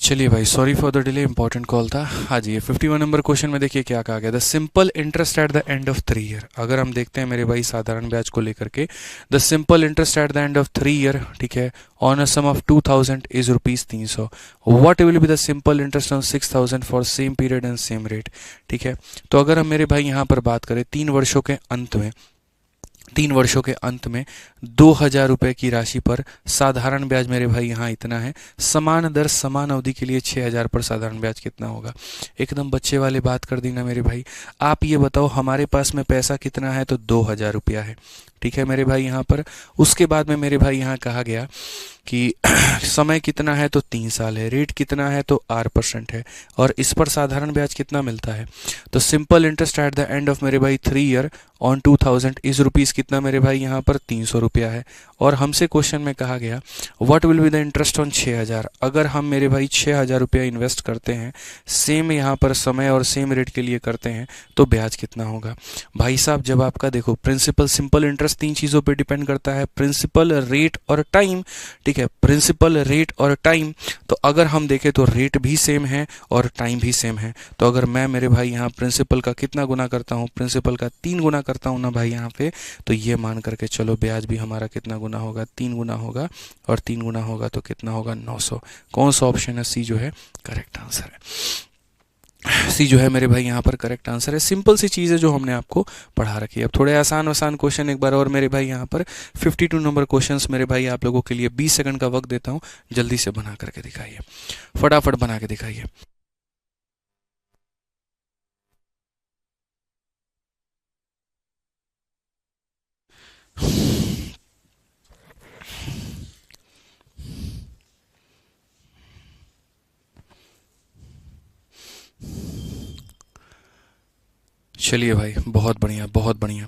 चलिए भाई, sorry for the delay, important call था। हाँ जी, ये 51 नंबर क्वेश्चन में देखिए क्या कहा गया। The simple interest at the end of 3 year, अगर हम देखते हैं मेरे भाई साधारण ब्याज को लेकर के, the simple interest at the end of 3 year, ठीक है, on a sum of 2000 is ₹300। What will be the simple interest on 6000 for same period and same rate, ठीक है। तो अगर हम मेरे भाई यहाँ पर बात करें 3 वर्षों के अंत में, 2,000 रुपए की राशि पर साधारण ब्याज मेरे भाई यहाँ इतना है, समान दर समान अवधि के लिए 6,000 पर साधारण ब्याज कितना होगा। एकदम बच्चे वाले बात कर दी ना मेरे भाई। आप ये बताओ हमारे पास में पैसा कितना है, तो 2,000 रुपया है, ठीक है मेरे भाई यहाँ पर। उसके बाद में मेरे भाई यहाँ कहा गया कि समय कितना है, तो 3 साल है, रेट कितना है, तो R% है, और इस पर साधारण ब्याज कितना मिलता है। तो simple interest at the end of मेरे भाई 3 ईयर ऑन 2000 इज रुपीज़ कितना मेरे भाई यहाँ पर 300 रुपया है। और हमसे क्वेश्चन में कहा गया what will be the interest on 6,000, अगर हम मेरे भाई 6,000 रुपया इन्वेस्ट करते हैं, सेम यहाँ पर समय और सेम रेट के लिए करते हैं, तो ब्याज कितना होगा। भाई साहब जब आपका देखो प्रिंसिपल सिंपल इंटरेस्ट 3 चीज़ों पर डिपेंड करता है, प्रिंसिपल, रेट और टाइम, ठीक है, प्रिंसिपल, रेट और टाइम। तो अगर हम देखें तो रेट भी सेम है और टाइम भी सेम है, तो अगर मैं मेरे भाई यहाँ प्रिंसिपल का कितना गुना करता हूँ, प्रिंसिपल का 3 गुना करता हूँ ना भाई यहाँ पे, तो ये मान करके चलो ब्याज भी हमारा कितना गुना होगा, 3 गुना होगा, और 3 गुना होगा तो कितना होगा, 900। कौन सा ऑप्शन है, सी जो है करेक्ट आंसर है। सी जो है मेरे भाई यहाँ पर करेक्ट आंसर है। सिंपल सी चीज़ है जो हमने आपको पढ़ा रखी है। अब थोड़े आसान आसान क्वेश्चन एक बार और मेरे भाई यहाँ पर 52 नंबर क्वेश्चंस मेरे भाई आप लोगों के लिए 20 सेकंड का वक्त देता हूँ, जल्दी से बना करके दिखाइए, फटाफट बना के दिखाइए। चलिए भाई, बहुत बढ़िया बहुत बढ़िया।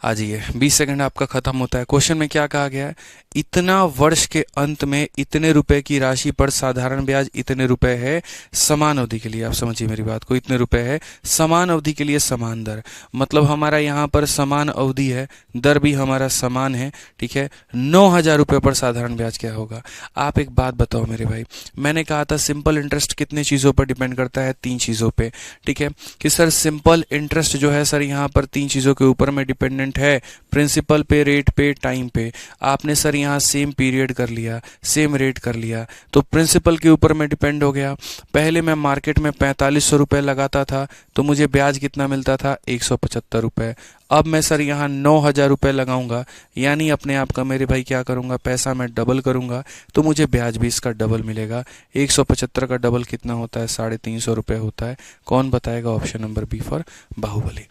आ जाइए, 20 सेकंड आपका खत्म होता है। क्वेश्चन में क्या कहा गया है, इतना वर्ष के अंत में इतने रुपए की राशि पर साधारण ब्याज इतने रुपए है समान अवधि के लिए। आप समझिए मेरी बात को, इतने रुपए है समान अवधि के लिए समान दर, मतलब हमारा यहाँ पर समान अवधि है, दर भी हमारा समान है, ठीक है। 9,000 रुपये पर साधारण ब्याज क्या होगा। आप एक बात बताओ मेरे भाई, मैंने कहा था सिंपल इंटरेस्ट कितने चीज़ों पर डिपेंड करता है, 3 चीज़ों पे, ठीक है, कि सर सिंपल इंटरेस्ट जो है सर यहाँ पर 3 चीज़ों के ऊपर में डिपेंडेंट है, प्रिंसिपल पे, रेट पे, टाइम पे। आपने सर यहाँ सेम पीरियड कर लिया, सेम रेट कर लिया, तो प्रिंसिपल के ऊपर में डिपेंड हो गया। पहले मैं मार्केट में 4500 रुपये लगाता था, तो मुझे ब्याज कितना मिलता था, 175 रुपये। अब मैं सर यहाँ 9,000 रुपये लगाऊंगा, यानी अपने आप का मेरे भाई क्या करूंगा, पैसा मैं डबल करूंगा, तो मुझे ब्याज भी इसका डबल मिलेगा। 175 का डबल कितना होता है, 350 रुपये होता है। कौन बताएगा, option number B for Baahubali.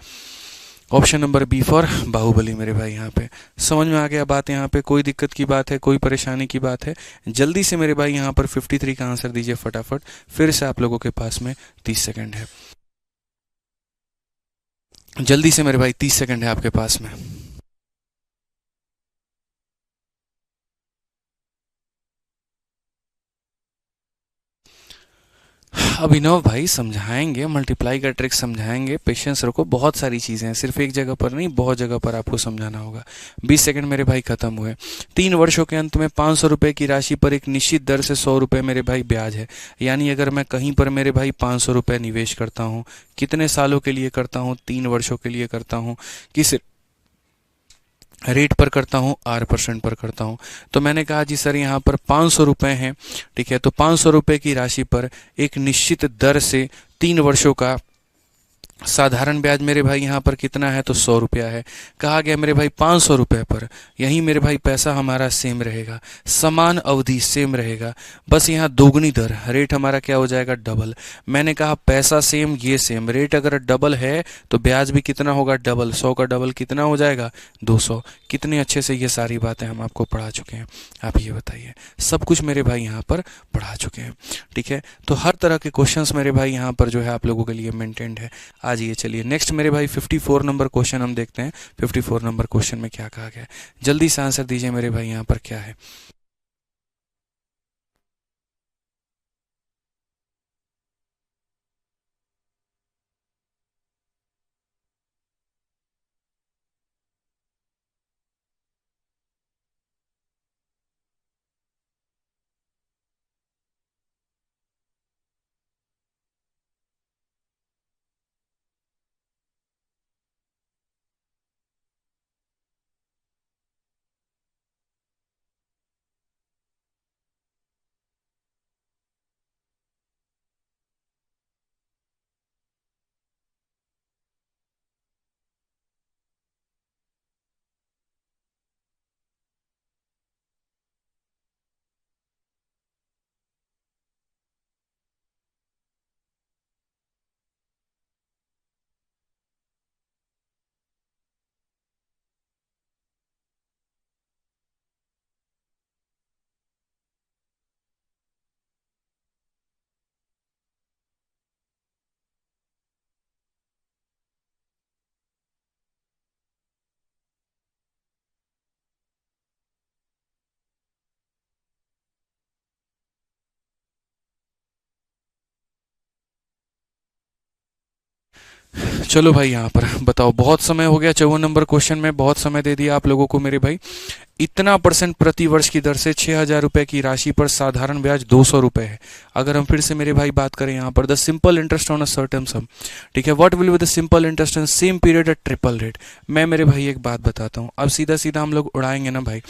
Option number B for Baahubali मेरे भाई। यहाँ पे समझ में आ गया बात? यहाँ पे कोई दिक्कत की बात है, कोई परेशानी की बात है? जल्दी से मेरे भाई यहाँ पर 53 का आंसर दीजिए फटाफट। फिर से आप लोगों के पास में 30 सेकंड है। जल्दी से मेरे भाई, 30 सेकंड है आपके पास में। अभिनव भाई समझाएंगे, मल्टीप्लाई का ट्रिक समझाएंगे, पेशेंस रखो। बहुत सारी चीज़ें हैं, सिर्फ एक जगह पर नहीं, बहुत जगह पर आपको समझाना होगा। 20 सेकंड मेरे भाई खत्म हुए। 3 वर्षों के अंत में 500 रुपये की राशि पर एक निश्चित दर से 100 रुपये मेरे भाई ब्याज है। यानी अगर मैं कहीं पर मेरे भाई 500 रुपये निवेश करता हूँ, कितने सालों के लिए करता हूँ? 3 वर्षों के लिए करता हूँ। किस रेट पर करता हूँ? R% पर करता हूँ। तो मैंने कहा जी सर यहाँ पर 500 रुपये हैं, ठीक है। तो 500 रुपये की राशि पर एक निश्चित दर से 3 वर्षों का साधारण ब्याज मेरे भाई यहाँ पर कितना है? तो 100 रुपया है। कहा गया मेरे भाई 500 रुपये पर, यहीं मेरे भाई पैसा हमारा सेम रहेगा, समान अवधि सेम रहेगा, बस यहाँ दोगुनी दर, रेट हमारा क्या हो जाएगा? डबल। मैंने कहा पैसा सेम, ये सेम, रेट अगर डबल है तो ब्याज भी कितना होगा? डबल। 100 का डबल कितना हो जाएगा? 200। कितने अच्छे से ये सारी बातें हम आपको पढ़ा चुके हैं, आप ये बताइए। सब कुछ मेरे भाई यहाँ पर पढ़ा चुके हैं, ठीक है। तो हर तरह के क्वेश्चंस मेरे भाई यहाँ पर जो है आप लोगों के लिए मेंटेन्ड है। आज ये चलिए नेक्स्ट मेरे भाई 54 नंबर क्वेश्चन हम देखते हैं। 54 नंबर क्वेश्चन में क्या कहा गया है? जल्दी से आंसर दीजिए मेरे भाई, यहाँ पर क्या है? चलो भाई यहाँ पर बताओ, बहुत समय हो गया 54 नंबर क्वेश्चन में, बहुत समय दे दिया आप लोगों को मेरे भाई। इतना परसेंट प्रति वर्ष की दर से 6,000 रुपए की राशि पर साधारण ब्याज 200 रुपये है। अगर हम फिर से मेरे भाई बात करें यहाँ पर, the simple interest on a certain sum, ठीक है, what will be the simple interest on same period at triple rate. मैं मेरे भाई एक बात बताता हूँ, अब सीधा सीधा हम लोग उड़ाएंगे ना भाई।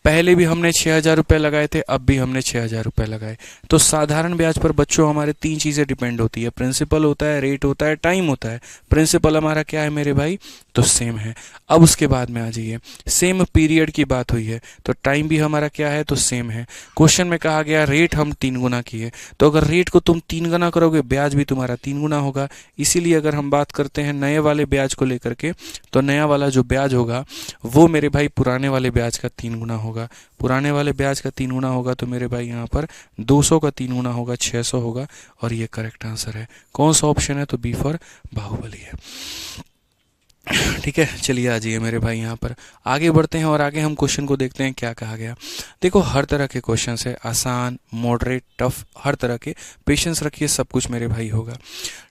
पहले भी हमने 6,000 रुपये लगाए थे, अब भी हमने 6,000 रुपये लगाए। तो साधारण ब्याज पर बच्चों हमारे 3 चीज़ें डिपेंड होती है, प्रिंसिपल होता है, रेट होता है, टाइम होता है। प्रिंसिपल हमारा क्या है मेरे भाई? तो सेम है। अब उसके बाद में आ जाइए, सेम पीरियड की बात हुई है तो टाइम भी हमारा क्या है? तो सेम है। क्वेश्चन में कहा गया रेट हम 3 गुना किए, तो अगर रेट को तुम 3 गुना करोगे, ब्याज भी तुम्हारा 3 गुना होगा। इसीलिए अगर हम बात करते हैं नए वाले ब्याज को लेकर के, तो नया वाला जो ब्याज होगा वो मेरे भाई पुराने वाले ब्याज का 3 गुना होगा। पुराने वाले ब्याज का 3 गुना होगा तो मेरे भाई यहाँ पर 200 का 3 गुना होगा, 600 होगा। और ये करेक्ट आंसर है। कौन सा ऑप्शन है? तो बी फॉर बाहुबली है, ठीक है। चलिए आ जाइए मेरे भाई, यहाँ पर आगे बढ़ते हैं और आगे हम क्वेश्चन को देखते हैं क्या कहा गया। देखो हर तरह के क्वेश्चन है, आसान, मॉडरेट, टफ, हर तरह के। पेशेंस रखिए, सब कुछ मेरे भाई होगा,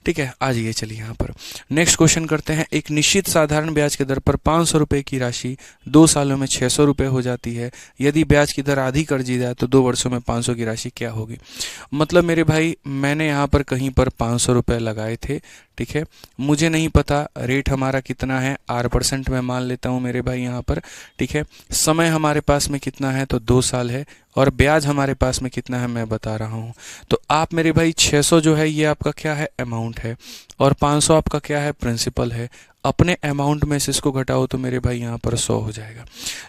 ठीक है। आ जाइए चलिए यहाँ पर नेक्स्ट क्वेश्चन करते हैं। एक निश्चित साधारण ब्याज की दर पर 500 रुपये की राशि 2 सालों में 600 रुपये हो जाती है। यदि ब्याज की दर आधी कर दी जाए तो 2 वर्षों में 500 की राशि क्या होगी? मतलब मेरे भाई मैंने यहाँ पर कहीं पर 500 रुपये लगाए थे, ठीक है। मुझे नहीं पता रेट हमारा कितना है, R% में मान लेता हूँ मेरे भाई यहाँ पर, ठीक है। समय हमारे पास में कितना है? तो 2 साल है। और ब्याज हमारे पास में कितना है मैं बता रहा हूँ। तो आप मेरे भाई 600 जो है ये आपका क्या है? अमाउंट है। और 500 आपका क्या है? प्रिंसिपल है। अपने अमाउंट में से इसको घटाओ तो मेरे भाई यहाँ पर 100 हो जाएगा।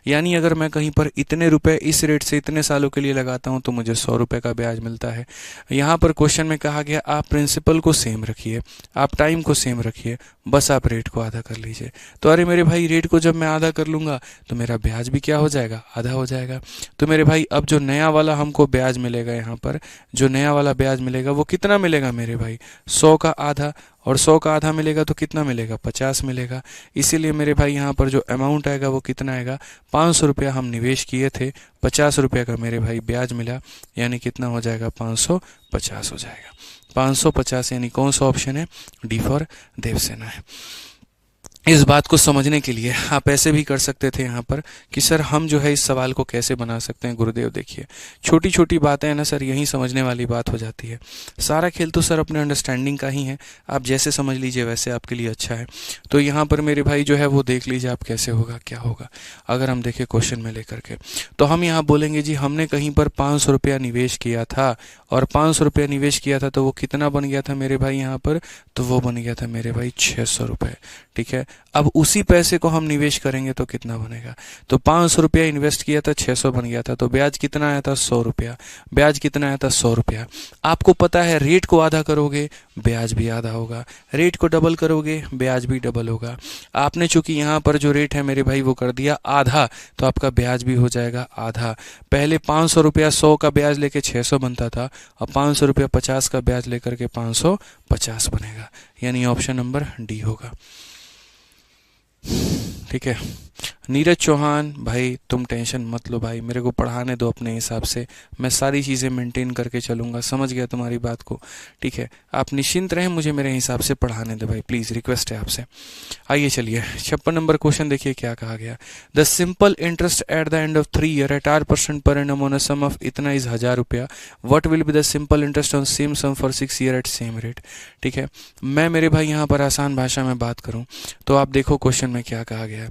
यानी अगर मैं कहीं पर इतने रुपए इस रेट से इतने सालों के लिए लगाता हूँ तो मुझे 100 रुपये का ब्याज मिलता है। यहाँ पर क्वेश्चन में कहा गया आप प्रिंसिपल को सेम रखिए, आप टाइम को सेम रखिए, बस आप रेट को आधा कर लीजिए। तो अरे मेरे भाई रेट को जब मैं आधा कर लूँगा तो मेरा ब्याज भी क्या हो जाएगा, आधा हो जाएगा। तो मेरे भाई अब जो नया वाला हमको ब्याज मिलेगा, यहाँ पर जो नया वाला ब्याज मिलेगा वो कितना मिलेगा मेरे भाई, 100 का आधा, और 100 का आधा मिलेगा तो कितना मिलेगा, 50 मिलेगा। इसीलिए मेरे भाई यहाँ पर जो अमाउंट आएगा वो कितना आएगा, 500 रुपया हम निवेश किए थे, 50 रुपये का मेरे भाई ब्याज मिला, यानी कितना हो जाएगा, 550 हो जाएगा। 550 यानी कौन सा ऑप्शन है, डी फॉर देवसेना है। इस बात को समझने के लिए आप ऐसे भी कर सकते थे यहाँ पर कि सर हम जो है इस सवाल को कैसे बना सकते हैं। गुरुदेव देखिए छोटी छोटी बातें हैं ना सर, यही समझने वाली बात हो जाती है। सारा खेल तो सर अपने अंडरस्टैंडिंग का ही है, आप जैसे समझ लीजिए वैसे आपके लिए अच्छा है। तो यहाँ पर मेरे भाई जो है वो देख लीजिए आप कैसे होगा, क्या होगा। अगर हम देखें क्वेश्चन में लेकर के, तो हम यहाँ बोलेंगे जी हमने कहीं पर 500 रुपया निवेश किया था, और 500 रुपया निवेश किया था तो वो कितना बन गया था मेरे भाई यहाँ पर, तो वो बन गया था मेरे भाई 600 रुपये। ठीक है, अब उसी पैसे को हम निवेश करेंगे तो कितना बनेगा, तो 500 रुपया इन्वेस्ट किया था, 600 बन गया था, तो ब्याज कितना आया था, 100 रुपया। ब्याज कितना आया था, 100 रुपया। आपको पता है रेट को आधा करोगे ब्याज भी आधा होगा, रेट को डबल करोगे ब्याज भी डबल होगा। आपने चूंकि यहाँ पर जो रेट है मेरे भाई वो कर दिया आधा, तो आपका ब्याज भी हो जाएगा आधा। पहले 500 रुपया 100 का ब्याज लेके 600 बनता था, अब 500 रुपया 50 का ब्याज लेकर के 550 बनेगा, यानी ऑप्शन नंबर डी होगा। ठीक है, नीरज चौहान भाई तुम टेंशन मत लो भाई, मेरे को पढ़ाने दो अपने हिसाब से, मैं सारी चीज़ें मेंटेन करके चलूँगा। समझ गया तुम्हारी बात को, ठीक है, आप निश्चिंत रहें, मुझे मेरे हिसाब से पढ़ाने दे भाई, प्लीज़ रिक्वेस्ट है आपसे। आइए चलिए 56 नंबर क्वेश्चन देखिए क्या कहा गया। The simple interest at the end of 3 year at 8% per annum on a sum of इतना इज 1000 रुपया, what will be the simple interest on same sum for 6 year at same rate. ठीक है, मैं मेरे भाई यहाँ पर आसान भाषा में बात करूँ तो आप देखो क्वेश्चन में क्या कहा गया है।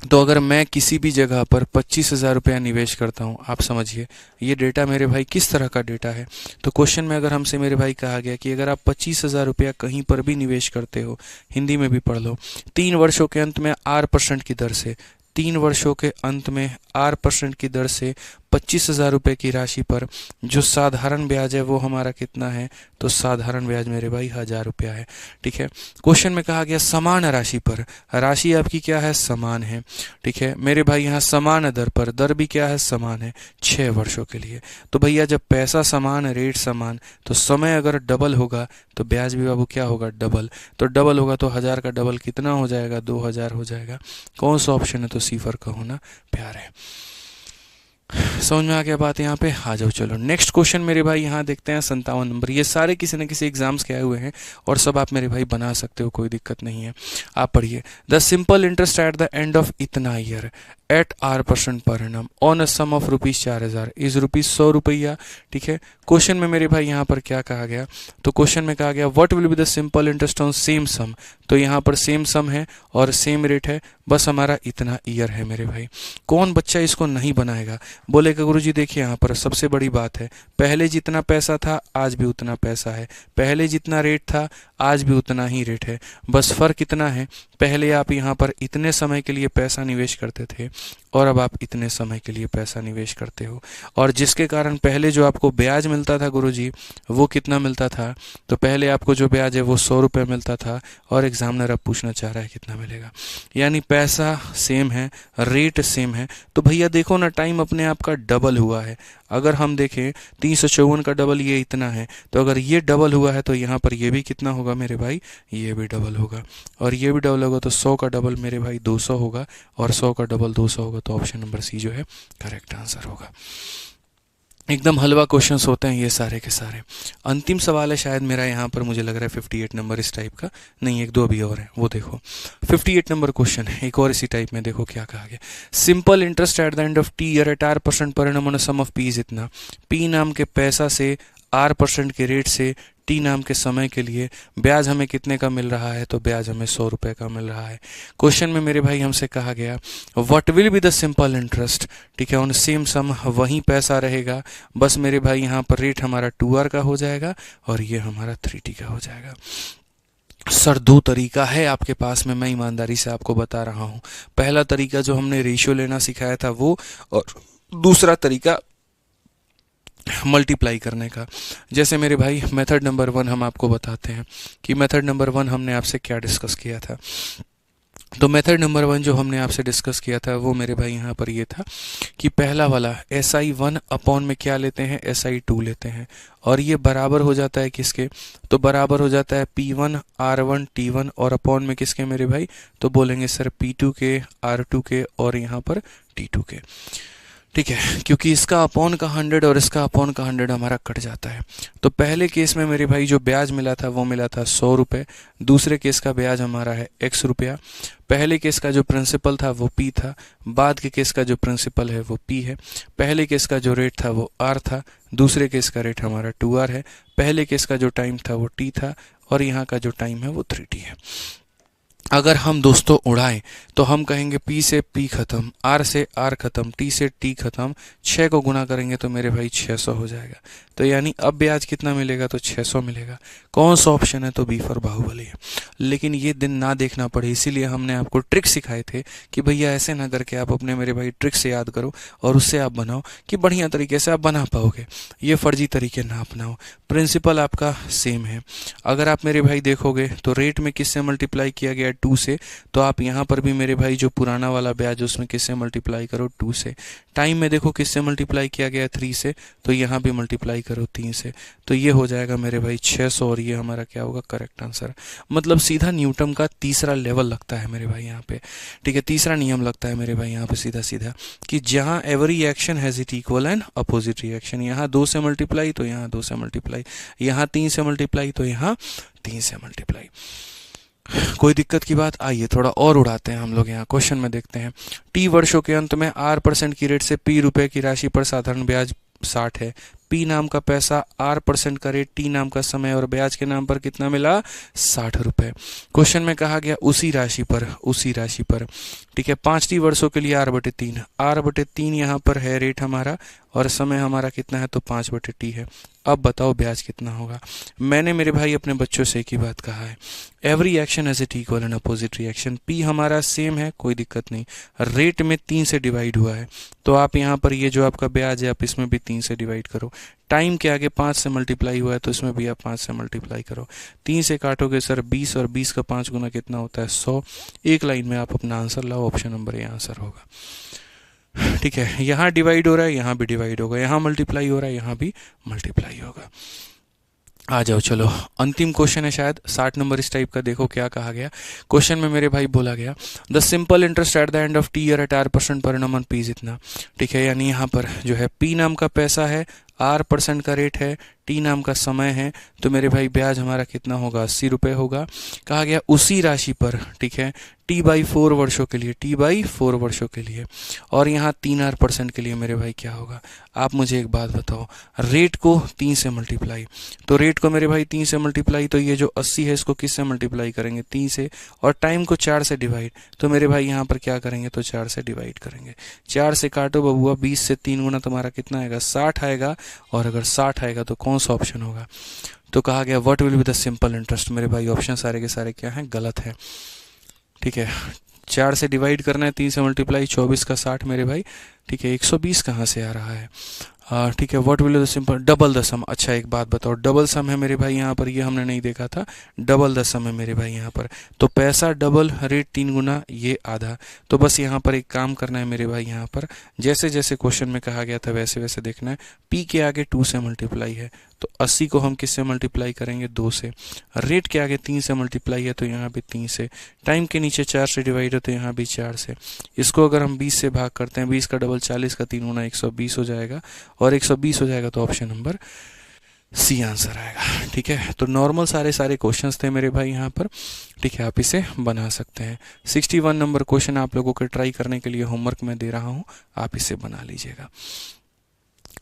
तो अगर मैं किसी भी जगह पर 25,000 रुपया निवेश करता हूँ, आप समझिए ये डेटा मेरे भाई किस तरह का डेटा है। तो क्वेश्चन में अगर हमसे मेरे भाई कहा गया कि अगर आप 25,000 रुपया कहीं पर भी निवेश करते हो, हिंदी में भी पढ़ लो, 3 वर्षों के अंत में R% की दर से, 3 वर्षों के अंत में R% की दर से 25,000 रुपये की राशि पर जो साधारण ब्याज है वो हमारा कितना है, तो साधारण ब्याज मेरे भाई 1000 रुपया है। ठीक है, क्वेश्चन में कहा गया समान राशि पर, राशि आपकी क्या है, समान है। ठीक है मेरे भाई, यहाँ समान दर पर, दर भी क्या है, समान है 6 वर्षों के लिए। तो भैया जब पैसा समान, रेट समान, तो समय अगर डबल होगा तो ब्याज भी बाबू क्या होगा, डबल। तो डबल होगा तो 1000 का डबल कितना हो जाएगा, 2000 हो जाएगा। कौन सा ऑप्शन है, तो सी फॉर का होना प्यार है। समझ में आ गया बात, यहाँ पे आ जाओ। चलो नेक्स्ट क्वेश्चन मेरे भाई यहाँ देखते हैं 57 नंबर। ये सारे किसी न किसी एग्जाम्स के आए हुए हैं और सब आप मेरे भाई बना सकते हो, कोई दिक्कत नहीं है। आप पढ़िए, the simple interest at the end of इतना year at R% per annum on a sum of ₹4000 is ₹100 रुपया। ठीक है, क्वेश्चन में मेरे भाई यहाँ पर क्या कहा गया, तो क्वेश्चन में कहा गया what will be the simple interest on same sum. तो यहाँ पर सेम सम है और सेम रेट है, बस हमारा इतना ईयर है मेरे भाई। कौन बच्चा इसको नहीं बनाएगा, बोलेगा गुरुजी देखिए यहाँ पर सबसे बड़ी बात है, पहले जितना पैसा था आज भी उतना पैसा है, पहले जितना रेट था आज भी उतना ही रेट है, बस फर्क इतना है, पहले आप यहाँ पर इतने समय के लिए पैसा निवेश करते थे और अब आप इतने समय के लिए पैसा निवेश करते हो, और जिसके कारण पहले जो आपको ब्याज मिलता था गुरुजी वो कितना मिलता था, तो पहले आपको जो ब्याज है वो 100 रुपये मिलता था और एग्जामिनर अब पूछना चाह रहा है कितना मिलेगा। यानी पैसा सेम है, रेट सेम है, तो भैया देखो ना टाइम अपने आप का डबल हुआ है। अगर हम देखें 354 का डबल ये इतना है, तो अगर ये डबल हुआ है तो यहाँ पर ये भी कितना होगा मेरे भाई, ये भी डबल होगा, और ये भी डबल होगा तो 100 का डबल मेरे भाई 200 होगा, और 100 का डबल 200 होगा, तो ऑप्शन नंबर सी जो है करेक्ट आंसर होगा। एकदम हलवा क्वेश्चंस होते हैं ये सारे के सारे। अंतिम सवाल है शायद मेरा यहाँ पर, मुझे लग रहा है 58 नंबर इस टाइप का, नहीं एक दो अभी और है वो देखो। 58 नंबर क्वेश्चन है एक और इसी टाइप में, देखो क्या कहा गया। Simple interest at the end of T year at R% per annum on a sum of P is इतना, पी नाम के पैसा से R% के रेट से टी नाम के समय के लिए ब्याज हमें कितने का मिल रहा है, तो ब्याज हमें 100 रुपये का मिल रहा है। क्वेश्चन में मेरे भाई हमसे कहा गया what will be the simple interest. ठीक है, ऑन सेम सम वहीं पैसा रहेगा, बस मेरे भाई यहाँ पर रेट हमारा 2R का हो जाएगा और ये हमारा 3T का हो जाएगा। सर दो तरीका है आपके पास में, मैं ईमानदारी से आपको बता रहा हूँ। पहला तरीका जो हमने रेशियो लेना सिखाया था वो, और दूसरा तरीका मल्टीप्लाई करने का। जैसे मेरे भाई मेथड नंबर 1 हम आपको बताते हैं कि मेथड नंबर 1 हमने आपसे क्या डिस्कस किया था। तो मेथड नंबर 1 जो हमने आपसे डिस्कस किया था वो मेरे भाई यहाँ पर ये था कि पहला वाला SI1 अपॉन में क्या लेते हैं, SI2 लेते हैं, और ये बराबर हो जाता है किसके, तो बराबर हो जाता है P1 R1 T1, और अपॉन में किसके मेरे भाई, तो बोलेंगे सर P2 के, R2 के, और यहाँ पर T2 के। ठीक है, क्योंकि इसका अपॉन का 100 और इसका अपॉन का 100 हमारा कट जाता है। तो पहले केस में मेरे भाई जो ब्याज मिला था वो मिला था 100 रुपये, दूसरे केस का ब्याज हमारा है X रुपया। पहले केस का जो प्रिंसिपल था वो P था, बाद के केस का जो प्रिंसिपल है वो P है। पहले केस का जो रेट था वो R था, दूसरे केस का रेट हमारा 2R है। पहले केस का जो टाइम था वो T था, और यहाँ का जो टाइम है वो 3T है। अगर हम दोस्तों उड़ाएं तो हम कहेंगे P से P खत्म, R से R खत्म, T से T खत्म, 6 को गुना करेंगे तो मेरे भाई 600 हो जाएगा। तो यानी अब ब्याज कितना मिलेगा, तो 600 मिलेगा। कौन सा ऑप्शन है, तो बी फॉर बाहुबली है। लेकिन ये दिन ना देखना पड़े, इसीलिए हमने आपको ट्रिक सिखाए थे कि भैया ऐसे ना करके आप अपने मेरे भाई ट्रिक से याद करो और उससे आप बनाओ कि बढ़िया तरीके से आप बना पाओगे। ये फर्जी तरीके ना अपनाओ, प्रिंसिपल आपका सेम है। अगर आप मेरे भाई देखोगे तो रेट में किससे मल्टीप्लाई किया गया, 2 से, तो आप यहाँ पर भी मेरे भाई जो पुराना वाला ब्याज उसमें किससे मल्टीप्लाई करो, 2 से। टाइम में देखो किससे मल्टीप्लाई किया गया, 3 से, तो यहाँ भी मल्टीप्लाई करो 3 से, तो ये हो जाएगा मेरे भाई 600, और ये हमारा क्या होगा, करेक्ट आंसर। मतलब सीधा न्यूटन का तीसरा लेवल लगता है मेरे भाई यहाँ पे। ठीक है, तीसरा नियम लगता है मेरे भाई यहाँ पे सीधा सीधा, कि जहाँ every action has it equal and opposite reaction. यहाँ 2 से मल्टीप्लाई तो यहाँ 2 से मल्टीप्लाई, यहाँ 3 से मल्टीप्लाई तो यहाँ 3 से मल्टीप्लाई। कोई दिक्कत की बात, आइए थोड़ा और उड़ाते हैं हम लोग। यहाँ क्वेश्चन में देखते हैं, T वर्षों के अंत में R% की रेट से P रुपए की राशि पर साधारण ब्याज 60 है। P नाम का पैसा, R% का रेट, T नाम का समय और ब्याज के नाम पर कितना मिला, 60 रुपए। क्वेश्चन में कहा गया उसी राशि पर, उसी राशि पर। ठीक है, 5T वर्षों के लिए R/3, R/3 यहाँ पर है रेट हमारा, और समय हमारा कितना है, तो 5/T है। अब बताओ ब्याज कितना होगा। मैंने मेरे भाई अपने बच्चों से एक ही बात कहा है, every action has it equal and opposite reaction. P हमारा सेम है, कोई दिक्कत नहीं, रेट में 3 से डिवाइड हुआ है, तो आप यहाँ पर ये जो आपका ब्याज है आप इसमें भी 3 से डिवाइड करो। टाइम के आगे 5 से मल्टीप्लाई हुआ है तो इसमें भी आप 5 से मल्टीप्लाई करो। 3 से काटोगे सर 20, और 20 का 5 गुना कितना होता है, 100। एक लाइन में आप अपना आंसर लाओ, ऑप्शन नंबर ए आंसर होगा। ठीक है, यहाँ डिवाइड हो रहा है, यहाँ भी डिवाइड होगा, यहाँ मल्टीप्लाई हो रहा है, यहाँ भी मल्टीप्लाई होगा। आ जाओ चलो, अंतिम क्वेश्चन है शायद 60 नंबर इस टाइप का। देखो क्या कहा गया क्वेश्चन में मेरे भाई, बोला गया the simple interest at the end of T year at R% per annum on P जितना। ठीक है, यानी यहाँ पर जो है P नाम का पैसा है, R% का रेट है, T नाम का समय है, तो मेरे भाई ब्याज हमारा कितना होगा, 80 रुपये होगा। कहा गया उसी राशि पर, ठीक है, T/4 वर्षों के लिए, T/4 वर्षों के लिए, और यहाँ 3R% के लिए मेरे भाई क्या होगा। आप मुझे एक बात बताओ, रेट को 3 से मल्टीप्लाई, तो रेट को मेरे भाई 3 से मल्टीप्लाई, तो ये जो 80 है इसको किससे मल्टीप्लाई करेंगे, 3 से, और टाइम को 4 से डिवाइड, तो मेरे भाई यहाँ पर क्या करेंगे, तो 4 से डिवाइड करेंगे। 4 से काटो बबुआ, 20 से 3 गुना तुम्हारा कितना आएगा, 60 आएगा, और अगर 60 आएगा तो कौन सा ऑप्शन होगा। तो कहा गया what will be the simple interest. मेरे भाई ऑप्शन सारे के सारे क्या हैं, गलत है। ठीक है, 4 से डिवाइड करना है, 3 से मल्टीप्लाई, 24 का 60 मेरे भाई। ठीक है, 120 कहाँ से आ रहा है। ठीक है, what will the simple, double the sum. अच्छा एक बात बताओ, डबल सम है मेरे भाई यहाँ पर, ये हमने नहीं देखा था, डबल द सम है मेरे भाई यहाँ पर। तो पैसा डबल, रेट 3 गुना, ये आधा। तो बस यहाँ पर एक काम करना है मेरे भाई, यहाँ पर जैसे जैसे क्वेश्चन में कहा गया था वैसे वैसे देखना है। P के आगे 2 से मल्टीप्लाई है, तो 80 को हम किससे मल्टीप्लाई करेंगे, 2 से। रेट के आगे 3 से मल्टीप्लाई है, तो यहाँ भी 3 से। टाइम के नीचे 4 से डिवाइड है, तो यहाँ भी 4 से। इसको अगर हम 20 से भाग करते हैं, 20 का डबल 40 का 3 गुना 120 हो जाएगा, और 120 हो जाएगा तो ऑप्शन नंबर सी आंसर आएगा। ठीक है, तो नॉर्मल सारे सारे क्वेश्चंस थे मेरे भाई यहाँ पर। ठीक है, आप इसे बना सकते हैं। 61 नंबर क्वेश्चन आप लोगों को ट्राई करने के लिए होमवर्क में दे रहा हूँ, आप इसे बना लीजिएगा।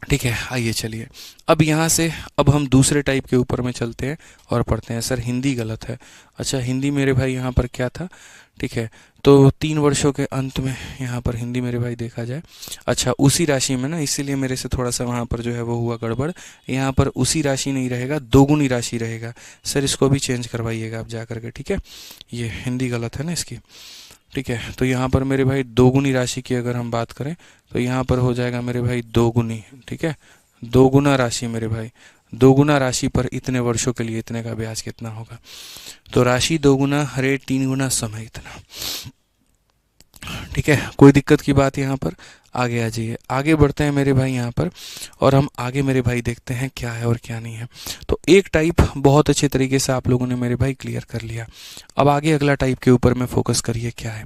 ठीक है, आइए चलिए अब यहाँ से अब हम दूसरे टाइप के ऊपर में चलते हैं और पढ़ते हैं। सर हिंदी गलत है। अच्छा हिंदी मेरे भाई यहाँ पर क्या था? ठीक है, तो 3 वर्षों के अंत में यहाँ पर हिंदी मेरे भाई देखा जाए। अच्छा उसी राशि में ना, इसीलिए मेरे से थोड़ा सा वहाँ पर जो है वो हुआ गड़बड़। यहाँ पर उसी राशि नहीं रहेगा, दोगुनी राशि रहेगा। सर इसको भी चेंज करवाइएगा आप जा करके। ठीक है, ये हिंदी गलत है ना इसकी। ठीक है, तो यहाँ पर मेरे भाई दोगुनी राशि की अगर हम बात करें तो यहाँ पर हो जाएगा मेरे भाई दोगुनी। ठीक है, दोगुना राशि मेरे भाई, दोगुना राशि पर इतने वर्षों के लिए इतने का ब्याज कितना होगा? तो राशि दोगुना, रेट 3 गुना, समय इतना। ठीक है, कोई दिक्कत की बात यहाँ पर? आगे आ जाइए, आगे बढ़ते हैं मेरे भाई यहाँ पर, और हम आगे मेरे भाई देखते हैं क्या है और क्या नहीं है। तो एक टाइप बहुत अच्छे तरीके से आप लोगों ने मेरे भाई क्लियर कर लिया। अब आगे अगला टाइप के ऊपर में फोकस करिए क्या है।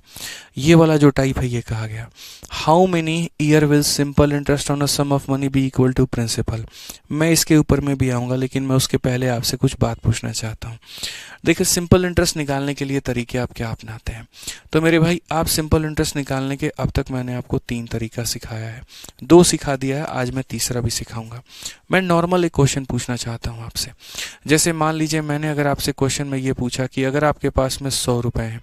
ये वाला जो टाइप है ये कहा गया, how many year will simple interest on a sum of money be equal to principal. मैं इसके ऊपर में भी आऊँगा, लेकिन मैं उसके पहले आपसे कुछ बात पूछना चाहता हूँ। देखिए सिंपल इंटरेस्ट निकालने के लिए तरीके आप क्या अपनाते हैं? तो मेरे भाई आप सिंपल इंटरेस्ट निकालने के अब तक मैंने आपको 3 तरीका सिखाया है, 2 सिखा दिया है, आज मैं तीसरा भी सिखाऊंगा। मैं नॉर्मल एक क्वेश्चन पूछना चाहता हूँ आपसे। जैसे मान लीजिए मैंने अगर आपसे क्वेश्चन में ये पूछा कि अगर आपके पास में 100 रुपए हैं,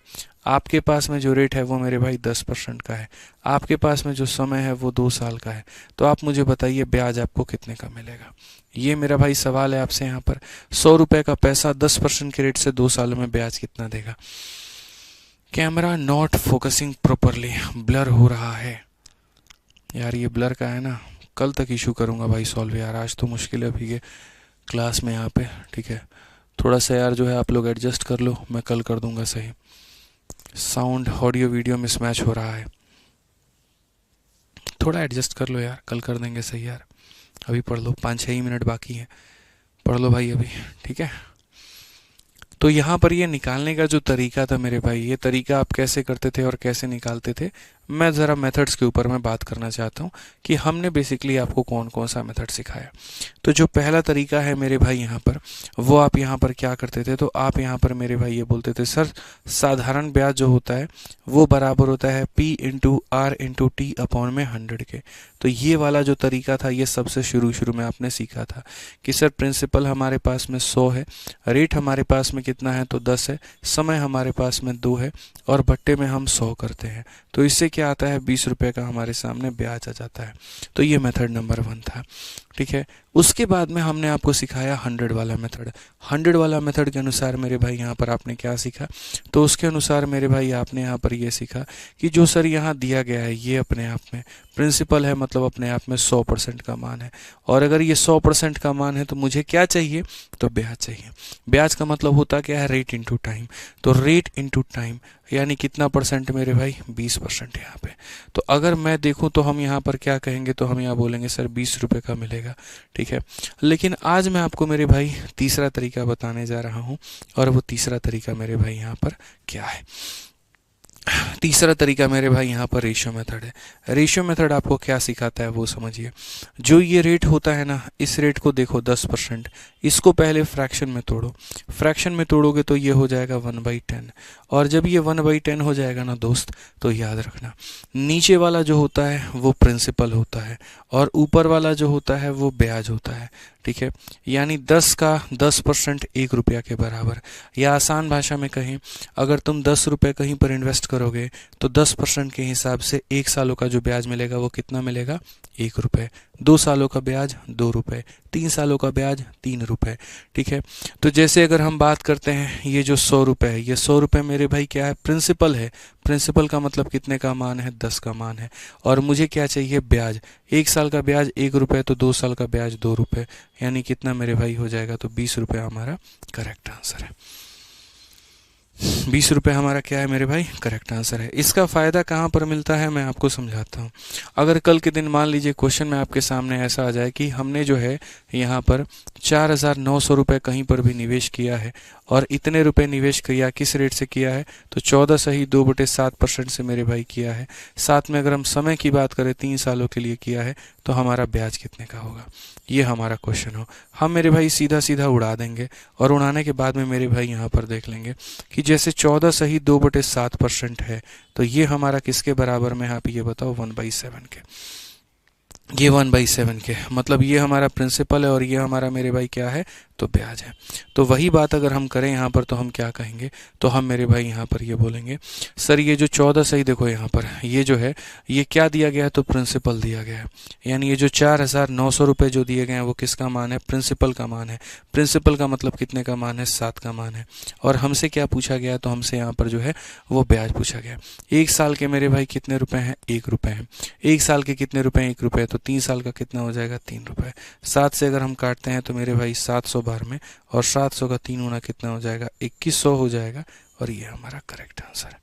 आपके पास में जो रेट है वो मेरे भाई 10% का है, आपके पास में जो समय है वो 2 साल का है, तो आप मुझे बताइए ब्याज आपको कितने का मिलेगा? ये मेरा भाई सवाल है आपसे यहाँ पर। 100 रुपए का पैसा 10% के रेट से 2 सालों में ब्याज कितना देगा? Camera not focusing properly, blur हो रहा है यार। ये ब्लर का है ना, कल तक इशू करूंगा भाई सॉल्व यार, आज तो मुश्किल है अभी ये क्लास में यहाँ पे। ठीक है, थोड़ा सा यार जो है आप लोग एडजस्ट कर लो, मैं कल कर दूंगा सही। साउंड ऑडियो वीडियो मिसमैच हो रहा है, थोड़ा एडजस्ट कर लो यार, कल कर देंगे सही यार। अभी पढ़ लो, 5-6 ही मिनट बाकी है, पढ़ लो भाई अभी। ठीक है, तो यहाँ पर ये निकालने का जो तरीका था मेरे भाई, ये तरीका आप कैसे करते थे और कैसे निकालते थे, मैं ज़रा मेथड्स के ऊपर मैं बात करना चाहता हूँ कि हमने बेसिकली आपको कौन कौन सा मेथड सिखाया। तो जो पहला तरीका है मेरे भाई यहाँ पर, वो आप यहाँ पर क्या करते थे? तो आप यहाँ पर मेरे भाई ये बोलते थे सर साधारण ब्याज जो होता है वो बराबर होता है P into R into T upon में 100 के। तो ये वाला जो तरीका था ये सबसे शुरू में आपने सीखा था कि सर प्रिंसिपल हमारे पास में 100 है, रेट हमारे पास में कितना है तो 10 है, समय हमारे पास में 2 है, और भट्टे में हम 100 करते हैं, तो इससे क्या आता है 20 रुपए का हमारे सामने ब्याज आ जाता है। तो ये मेथड नंबर 1 था। ठीक है, उसके बाद में हमने आपको सिखाया 100 वाला मेथड। 100 वाला मेथड के अनुसार मेरे भाई यहाँ पर आपने क्या सीखा? तो उसके अनुसार मेरे भाई आपने यहाँ पर ये सीखा कि जो सर यहाँ दिया गया है ये अपने आप में प्रिंसिपल है, मतलब अपने आप में 100% का मान है, और अगर ये 100% का मान है तो मुझे क्या चाहिए? तो ब्याज चाहिए। ब्याज का मतलब होता क्या है? Rate into time. तो रेट इंटू टाइम यानी कितना परसेंट मेरे भाई? 20% यहाँ पे। तो अगर मैं देखूं तो हम यहाँ पर क्या कहेंगे? तो हम यहाँ बोलेंगे सर 20 रुपए का मिलेगा। ठीक है, लेकिन आज मैं आपको मेरे भाई तीसरा तरीका बताने जा रहा हूँ, और वो तीसरा तरीका मेरे भाई यहाँ पर क्या है? तीसरा तरीका मेरे भाई यहाँ पर रेशियो मेथड है। रेशियो मेथड आपको क्या सिखाता है वो समझिए। जो ये रेट होता है ना, इस रेट को देखो 10%, इसको पहले फ्रैक्शन में तोड़ो, फ्रैक्शन में तोड़ोगे तो ये हो जाएगा 1/10, और जब ये 1/10 हो जाएगा ना दोस्त, तो याद रखना नीचे वाला जो होता है वो प्रिंसिपल होता है, और ऊपर वाला जो होता है वो ब्याज होता है। ठीक है, यानी 10 का 10% 1 रुपया के बराबर, या आसान भाषा में कहें, अगर तुम 10 रुपये कहीं पर इन्वेस्ट करोगे तो 10% के हिसाब से 1 सालों का जो ब्याज मिलेगा वो कितना मिलेगा? 1 रुपये। 2 सालों का ब्याज 2 रुपये, 3 सालों का ब्याज 3 रुपये। ठीक है, तो जैसे अगर हम बात करते हैं ये जो 100 रुपये है, ये 100 रुपये मेरे भाई क्या है? प्रिंसिपल है। प्रिंसिपल का मतलब कितने का मान है? 10 का मान है, और मुझे क्या चाहिए? ब्याज। 1 साल का ब्याज 1 रुपये, तो 2 साल का ब्याज 2 रुपये, यानी कितना मेरे भाई हो जाएगा? तो 20 रुपये हमारा करेक्ट आंसर है। 20 रुपये हमारा क्या है मेरे भाई? करेक्ट आंसर है। इसका फ़ायदा कहाँ पर मिलता है मैं आपको समझाता हूँ। अगर कल के दिन मान लीजिए क्वेश्चन में आपके सामने ऐसा आ जाए कि हमने जो है यहाँ पर 4,900 रुपये कहीं पर भी निवेश किया है, और इतने रुपए निवेश किया, किस रेट से किया है? तो 14 सही 2/7% से मेरे भाई किया है। साथ में अगर हम समय की बात करें 3 सालों के लिए किया है, तो हमारा ब्याज कितने का होगा? ये हमारा क्वेश्चन हो। हम मेरे भाई सीधा सीधा उड़ा देंगे, और उड़ाने के बाद में मेरे भाई यहाँ पर देख लेंगे कि जैसे 14 सही 2/7% है, तो ये हमारा किसके बराबर में है? आप ये बताओ, 1/7 के। ये 1/7 के, मतलब ये हमारा प्रिंसिपल है और ये हमारा मेरे भाई क्या है, तो ब्याज है। तो वही बात अगर हम करें यहाँ पर तो हम क्या कहेंगे, तो हम मेरे भाई यहाँ पर ये बोलेंगे, सर ये जो 14 सही देखो यहाँ पर ये जो है ये क्या दिया गया है, तो प्रिंसिपल दिया गया है। यानी ये जो 4,900 रुपये जो दिए गए हैं वो किसका मान है, प्रिंसिपल का मान है। प्रिंसिपल का मतलब कितने का मान है, 7 का मान है। और हमसे क्या पूछा गया है, तो हमसे यहाँ पर जो है वो ब्याज पूछा गया। एक साल के मेरे भाई कितने रुपए हैं, 1 रुपये हैं। एक साल के कितने रुपए हैं, 1 रुपये, तो 3 साल का कितना हो जाएगा, 3 रुपये। 7 से अगर हम काटते हैं तो मेरे भाई 700 बार में, और 700 का 3 गुना कितना हो जाएगा, 2100 हो जाएगा। और ये हमारा करेक्ट आंसर है।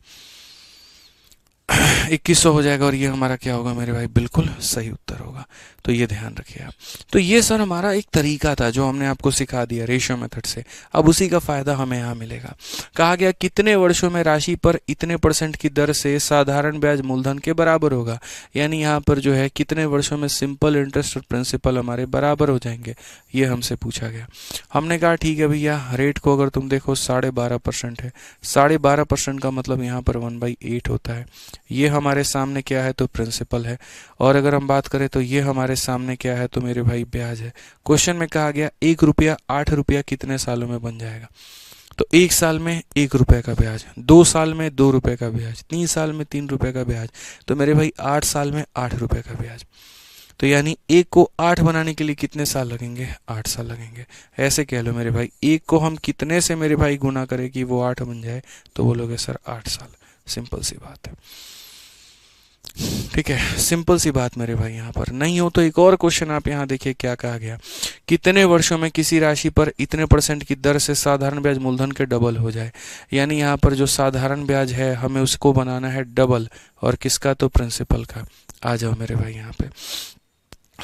2100 हो जाएगा और ये हमारा क्या होगा मेरे भाई, बिल्कुल सही उत्तर होगा। तो ये ध्यान रखिए आप। तो ये सर हमारा एक तरीका था जो हमने आपको सिखा दिया रेशियो मेथड से। अब उसी का फायदा हमें यहाँ मिलेगा। कहा गया कितने वर्षों में राशि पर इतने % की दर से साधारण ब्याज मूलधन के बराबर होगा। यानी यहाँ पर जो है कितने वर्षों में सिंपल इंटरेस्ट और प्रिंसिपल हमारे बराबर हो जाएंगे, ये हमसे पूछा गया। हमने कहा ठीक है भैया, रेट को अगर तुम देखो 12.5% है। 12.5% का मतलब यहाँ पर 1/8 होता है। ये हमारे सामने क्या है, तो प्रिंसिपल है। और अगर हम बात करें तो ये हमारे सामने क्या है, तो मेरे भाई ब्याज है। क्वेश्चन में कहा गया 1 रुपया 8 रुपया कितने सालों में बन जाएगा। तो 1 साल में 1 रुपये का ब्याज, 2 साल में 2 रुपये का ब्याज, 3 साल में 3 रुपये का ब्याज, तो मेरे भाई 8 साल में 8 रुपये का ब्याज। तो यानी 1 को 8 बनाने के लिए कितने साल लगेंगे, 8 साल लगेंगे। ऐसे कह लो मेरे भाई, 1 को हम कितने से मेरे भाई गुना करें कि वो 8 बन जाए, तो बोलोगे सर 8 साल। सिंपल सी बात है, ठीक है, सिंपल सी बात मेरे भाई। यहाँ पर नहीं हो तो एक और क्वेश्चन आप यहाँ देखिए क्या कहा गया, कितने वर्षों में किसी राशि पर इतने % की दर से साधारण ब्याज मूलधन के डबल हो जाए। यानी यहाँ पर जो साधारण ब्याज है हमें उसको बनाना है डबल, और किसका, तो प्रिंसिपल का। आ जाओ मेरे भाई यहाँ पे।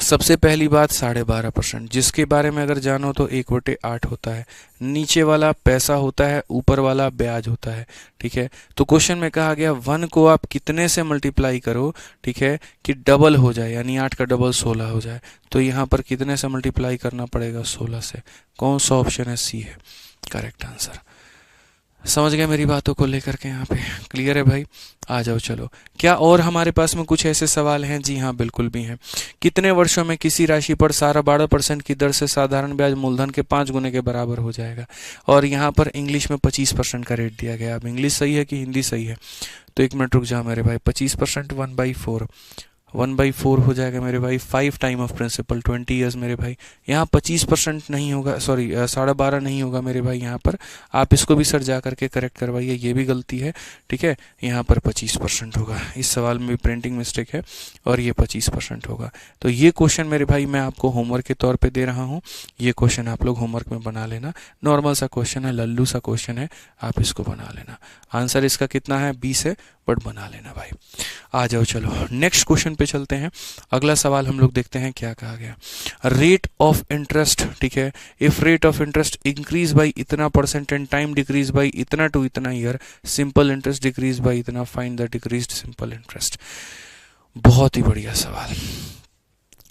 सबसे पहली बात 12.5%, जिसके बारे में अगर जानो तो 1/8 होता है। नीचे वाला पैसा होता है, ऊपर वाला ब्याज होता है, ठीक है। तो क्वेश्चन में कहा गया 1 को आप कितने से मल्टीप्लाई करो, ठीक है, कि डबल हो जाए, यानी 8 का डबल 16 हो जाए। तो यहाँ पर कितने से मल्टीप्लाई करना पड़ेगा, 16 से। कौन सा ऑप्शन है, सी है करेक्ट आंसर। समझ गए मेरी बातों को लेकर के, यहाँ पे क्लियर है भाई। आ जाओ चलो, क्या और हमारे पास में कुछ ऐसे सवाल हैं, जी हाँ बिल्कुल भी हैं। कितने वर्षों में किसी राशि पर 12% की दर से साधारण ब्याज मूलधन के 5 गुने के बराबर हो जाएगा। और यहाँ पर इंग्लिश में 25% का रेट दिया गया। अब इंग्लिश सही है कि हिंदी सही है, तो 1 मिनट रुक जाओ मेरे भाई। 25% 1/4, 1/4 हो जाएगा मेरे भाई। 5 टाइम ऑफ प्रिंसिपल 20 ईयर्स मेरे भाई। यहाँ 25% नहीं होगा, सॉरी 12.5 नहीं होगा मेरे भाई। यहाँ पर आप इसको भी सर जा करके करेक्ट करवाइए, ये भी गलती है, ठीक है। यहाँ पर 25% होगा। इस सवाल में भी प्रिंटिंग मिस्टेक है, और ये 25% होगा। तो ये क्वेश्चन मेरे भाई मैं आपको होमवर्क के तौर पर दे रहा हूँ। ये क्वेश्चन आप लोग होमवर्क में बना लेना। नॉर्मल सा क्वेश्चन है, लल्लू सा क्वेश्चन है, आप इसको बना लेना। आंसर इसका कितना है, 20 है, बट बना लेना भाई। आ जाओ चलो नेक्स्ट क्वेश्चन पे चलते हैं। अगला सवाल हम लोग देखते हैं क्या कहा गया। रेट ऑफ इंटरेस्ट, ठीक है, if rate of interest increase by इतना % एंड टाइम डिक्रीज बाई इतना टू इतना year, simple interest decrease by इतना, find the decreased simple interest. बहुत ही बढ़िया सवाल।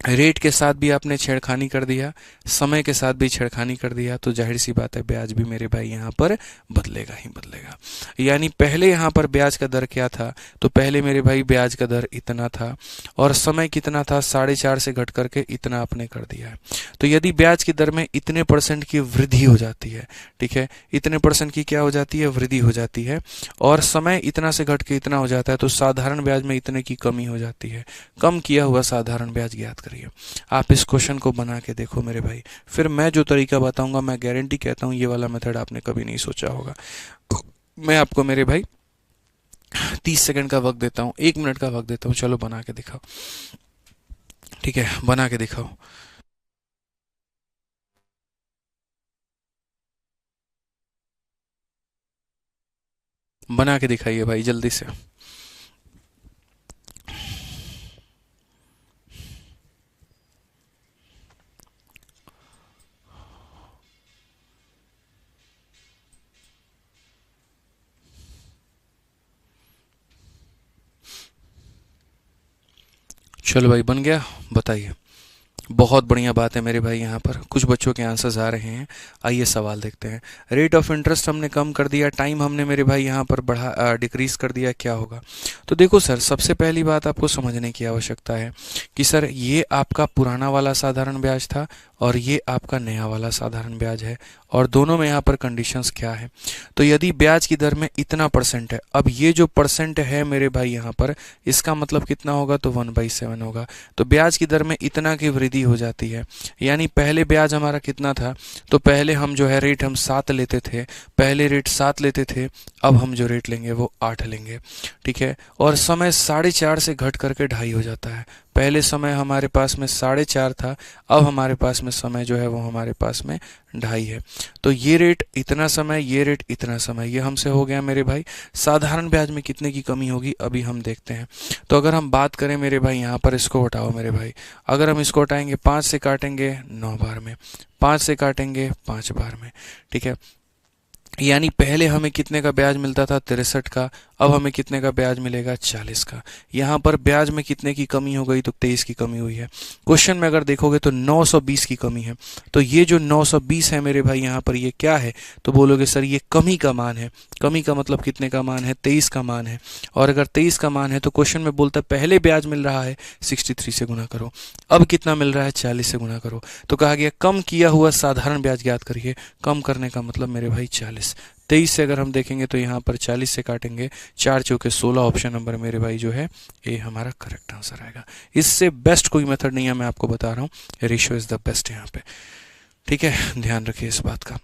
रेट के साथ भी आपने छेड़खानी कर दिया, समय के साथ भी छेड़खानी कर दिया, तो जाहिर सी बात है ब्याज भी मेरे भाई यहाँ पर बदलेगा ही बदलेगा। यानी पहले यहाँ पर ब्याज का दर क्या था, तो पहले मेरे भाई ब्याज का दर इतना था, और समय कितना था, 4.5 से घट करके इतना आपने कर दिया है। तो यदि ब्याज की दर में इतने % की वृद्धि हो जाती है, ठीक है, इतने % की क्या हो जाती है, वृद्धि हो जाती है, और समय इतना से घट के इतना हो जाता है, तो साधारण ब्याज में इतने की कमी हो जाती है। कम किया हुआ साधारण ब्याज ज्ञात करिए। आप इस क्वेश्चन को बना के देखो मेरे भाई, फिर मैं जो तरीका बताऊंगा मैं गारंटी कहता हूं ये वाला मेथड आपने कभी नहीं सोचा होगा। मैं आपको मेरे भाई 30 सेकंड का वक्त देता हूं, 1 मिनट का वक्त देता हूं, चलो बना के दिखाओ, ठीक है, बना के दिखाओ। बना के दिखाइए भाई जल्दी से। चलो भाई बन गया, बताइए बहुत बढ़िया बात है मेरे भाई, यहाँ पर कुछ बच्चों के आंसर्स आ रहे हैं। आइए सवाल देखते हैं। रेट ऑफ इंटरेस्ट हमने कम कर दिया, टाइम हमने मेरे भाई यहाँ पर डिक्रीज कर दिया, क्या होगा? तो देखो सर, सबसे पहली बात आपको समझने की आवश्यकता है कि सर ये आपका पुराना वाला साधारण ब्याज था और ये आपका नया वाला साधारण ब्याज है, और दोनों में यहाँ पर कंडीशंस क्या है। तो यदि ब्याज की दर में इतना परसेंट है, अब ये जो परसेंट है मेरे भाई यहाँ पर, इसका मतलब कितना होगा? तो 1/7 होगा। तो ब्याज की दर में इतना की वृद्धि हो जाती है, यानी पहले ब्याज हमारा कितना था? तो पहले हम जो है रेट हम 7 लेते थे, पहले रेट 7 लेते थे, अब हम जो रेट लेंगे वो 8 लेंगे, ठीक है। और समय 4.5 से घट करके 2.5 हो जाता है। पहले समय हमारे पास में 4.5 था, अब हमारे पास में समय जो है वो हमारे पास में 2.5 है। तो ये रेट इतना समय, ये रेट इतना समय, ये हमसे हो गया मेरे भाई। साधारण ब्याज में कितने की कमी होगी अभी हम देखते हैं। तो अगर हम बात करें मेरे भाई, यहाँ पर इसको हटाओ मेरे भाई, अगर हम इसको हटाएंगे 5 से काटेंगे 9 बार में, 5 से काटेंगे 5 बार में, ठीक है। यानी पहले हमें कितने का ब्याज मिलता था? 63 का, अब हमें कितने का ब्याज मिलेगा? 40 का। यहाँ पर ब्याज में कितने की कमी हो गई? तो 23 की कमी हुई है। क्वेश्चन में अगर देखोगे तो 920 की कमी है। तो ये जो 920 है मेरे भाई यहाँ पर, ये क्या है? तो बोलोगे सर ये कमी का मान है। कमी का मतलब कितने का मान है? 23 का मान है। और अगर 23 का मान है तो क्वेश्चन में बोलता है पहले ब्याज मिल रहा है 63 से गुना करो, अब कितना मिल रहा है? 40 से गुना करो। तो कहा गया कम किया हुआ साधारण ब्याज ज्ञात करिए। कम करने का मतलब मेरे भाई 40। 23 से अगर हम देखेंगे तो यहाँ पर 40 से काटेंगे, 4 चौके 16, ऑप्शन नंबर मेरे भाई जो है ये हमारा करेक्ट आंसर आएगा। इससे बेस्ट कोई मेथड नहीं है, मैं आपको बता रहा हूँ, रेशियो इज द बेस्ट यहाँ पे, ठीक है। ध्यान रखिए इस बात का।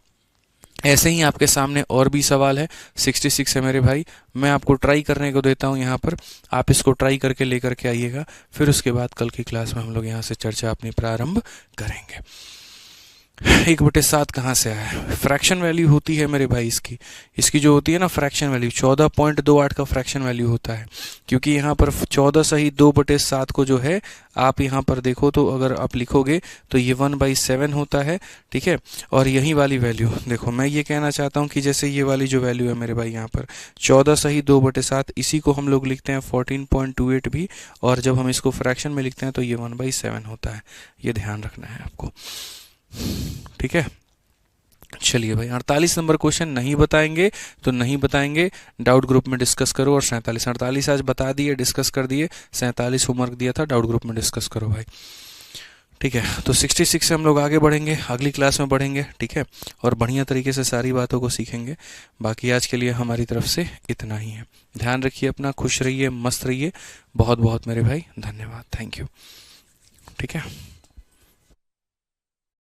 ऐसे ही आपके सामने और भी सवाल है। 66 है मेरे भाई, मैं आपको ट्राई करने को देता हूँ यहाँ पर, आप इसको ट्राई करके लेकर के आइएगा, फिर उसके बाद कल की क्लास में हम लोग यहाँ से चर्चा अपनी प्रारंभ करेंगे। 1/7 कहाँ से आया है? फ्रैक्शन वैल्यू होती है मेरे भाई इसकी, इसकी जो होती है ना फ्रैक्शन वैल्यू, 14.28 का फ्रैक्शन वैल्यू होता है, क्योंकि यहाँ पर 14 सही 2/7 को जो है आप यहाँ पर देखो तो अगर आप लिखोगे तो ये 1/7 होता है, ठीक है। और यही वाली वैल्यू देखो, मैं ये कहना चाहता हूँ कि जैसे ये वाली जो वैल्यू है मेरे भाई यहाँ पर 14 सही 2/7, इसी को हम लोग लिखते हैं 14.28 भी, और जब हम इसको फ्रैक्शन में लिखते हैं तो ये 1/7 होता है। ये ध्यान रखना है आपको, ठीक है। चलिए भाई, 48 नंबर क्वेश्चन नहीं बताएंगे तो नहीं बताएंगे, डाउट ग्रुप में डिस्कस करो। और 47 48 आज बता दिए, डिस्कस कर दिए, 47 होमवर्क दिया था, डाउट ग्रुप में डिस्कस करो भाई, ठीक है। तो 66 से हम लोग आगे बढ़ेंगे, अगली क्लास में बढ़ेंगे, ठीक है, और बढ़िया तरीके से सारी बातों को सीखेंगे। बाकी आज के लिए हमारी तरफ से इतना ही है। ध्यान रखिए अपना, खुश रहिए, मस्त रहिए। बहुत बहुत मेरे भाई धन्यवाद, थैंक यू, ठीक है।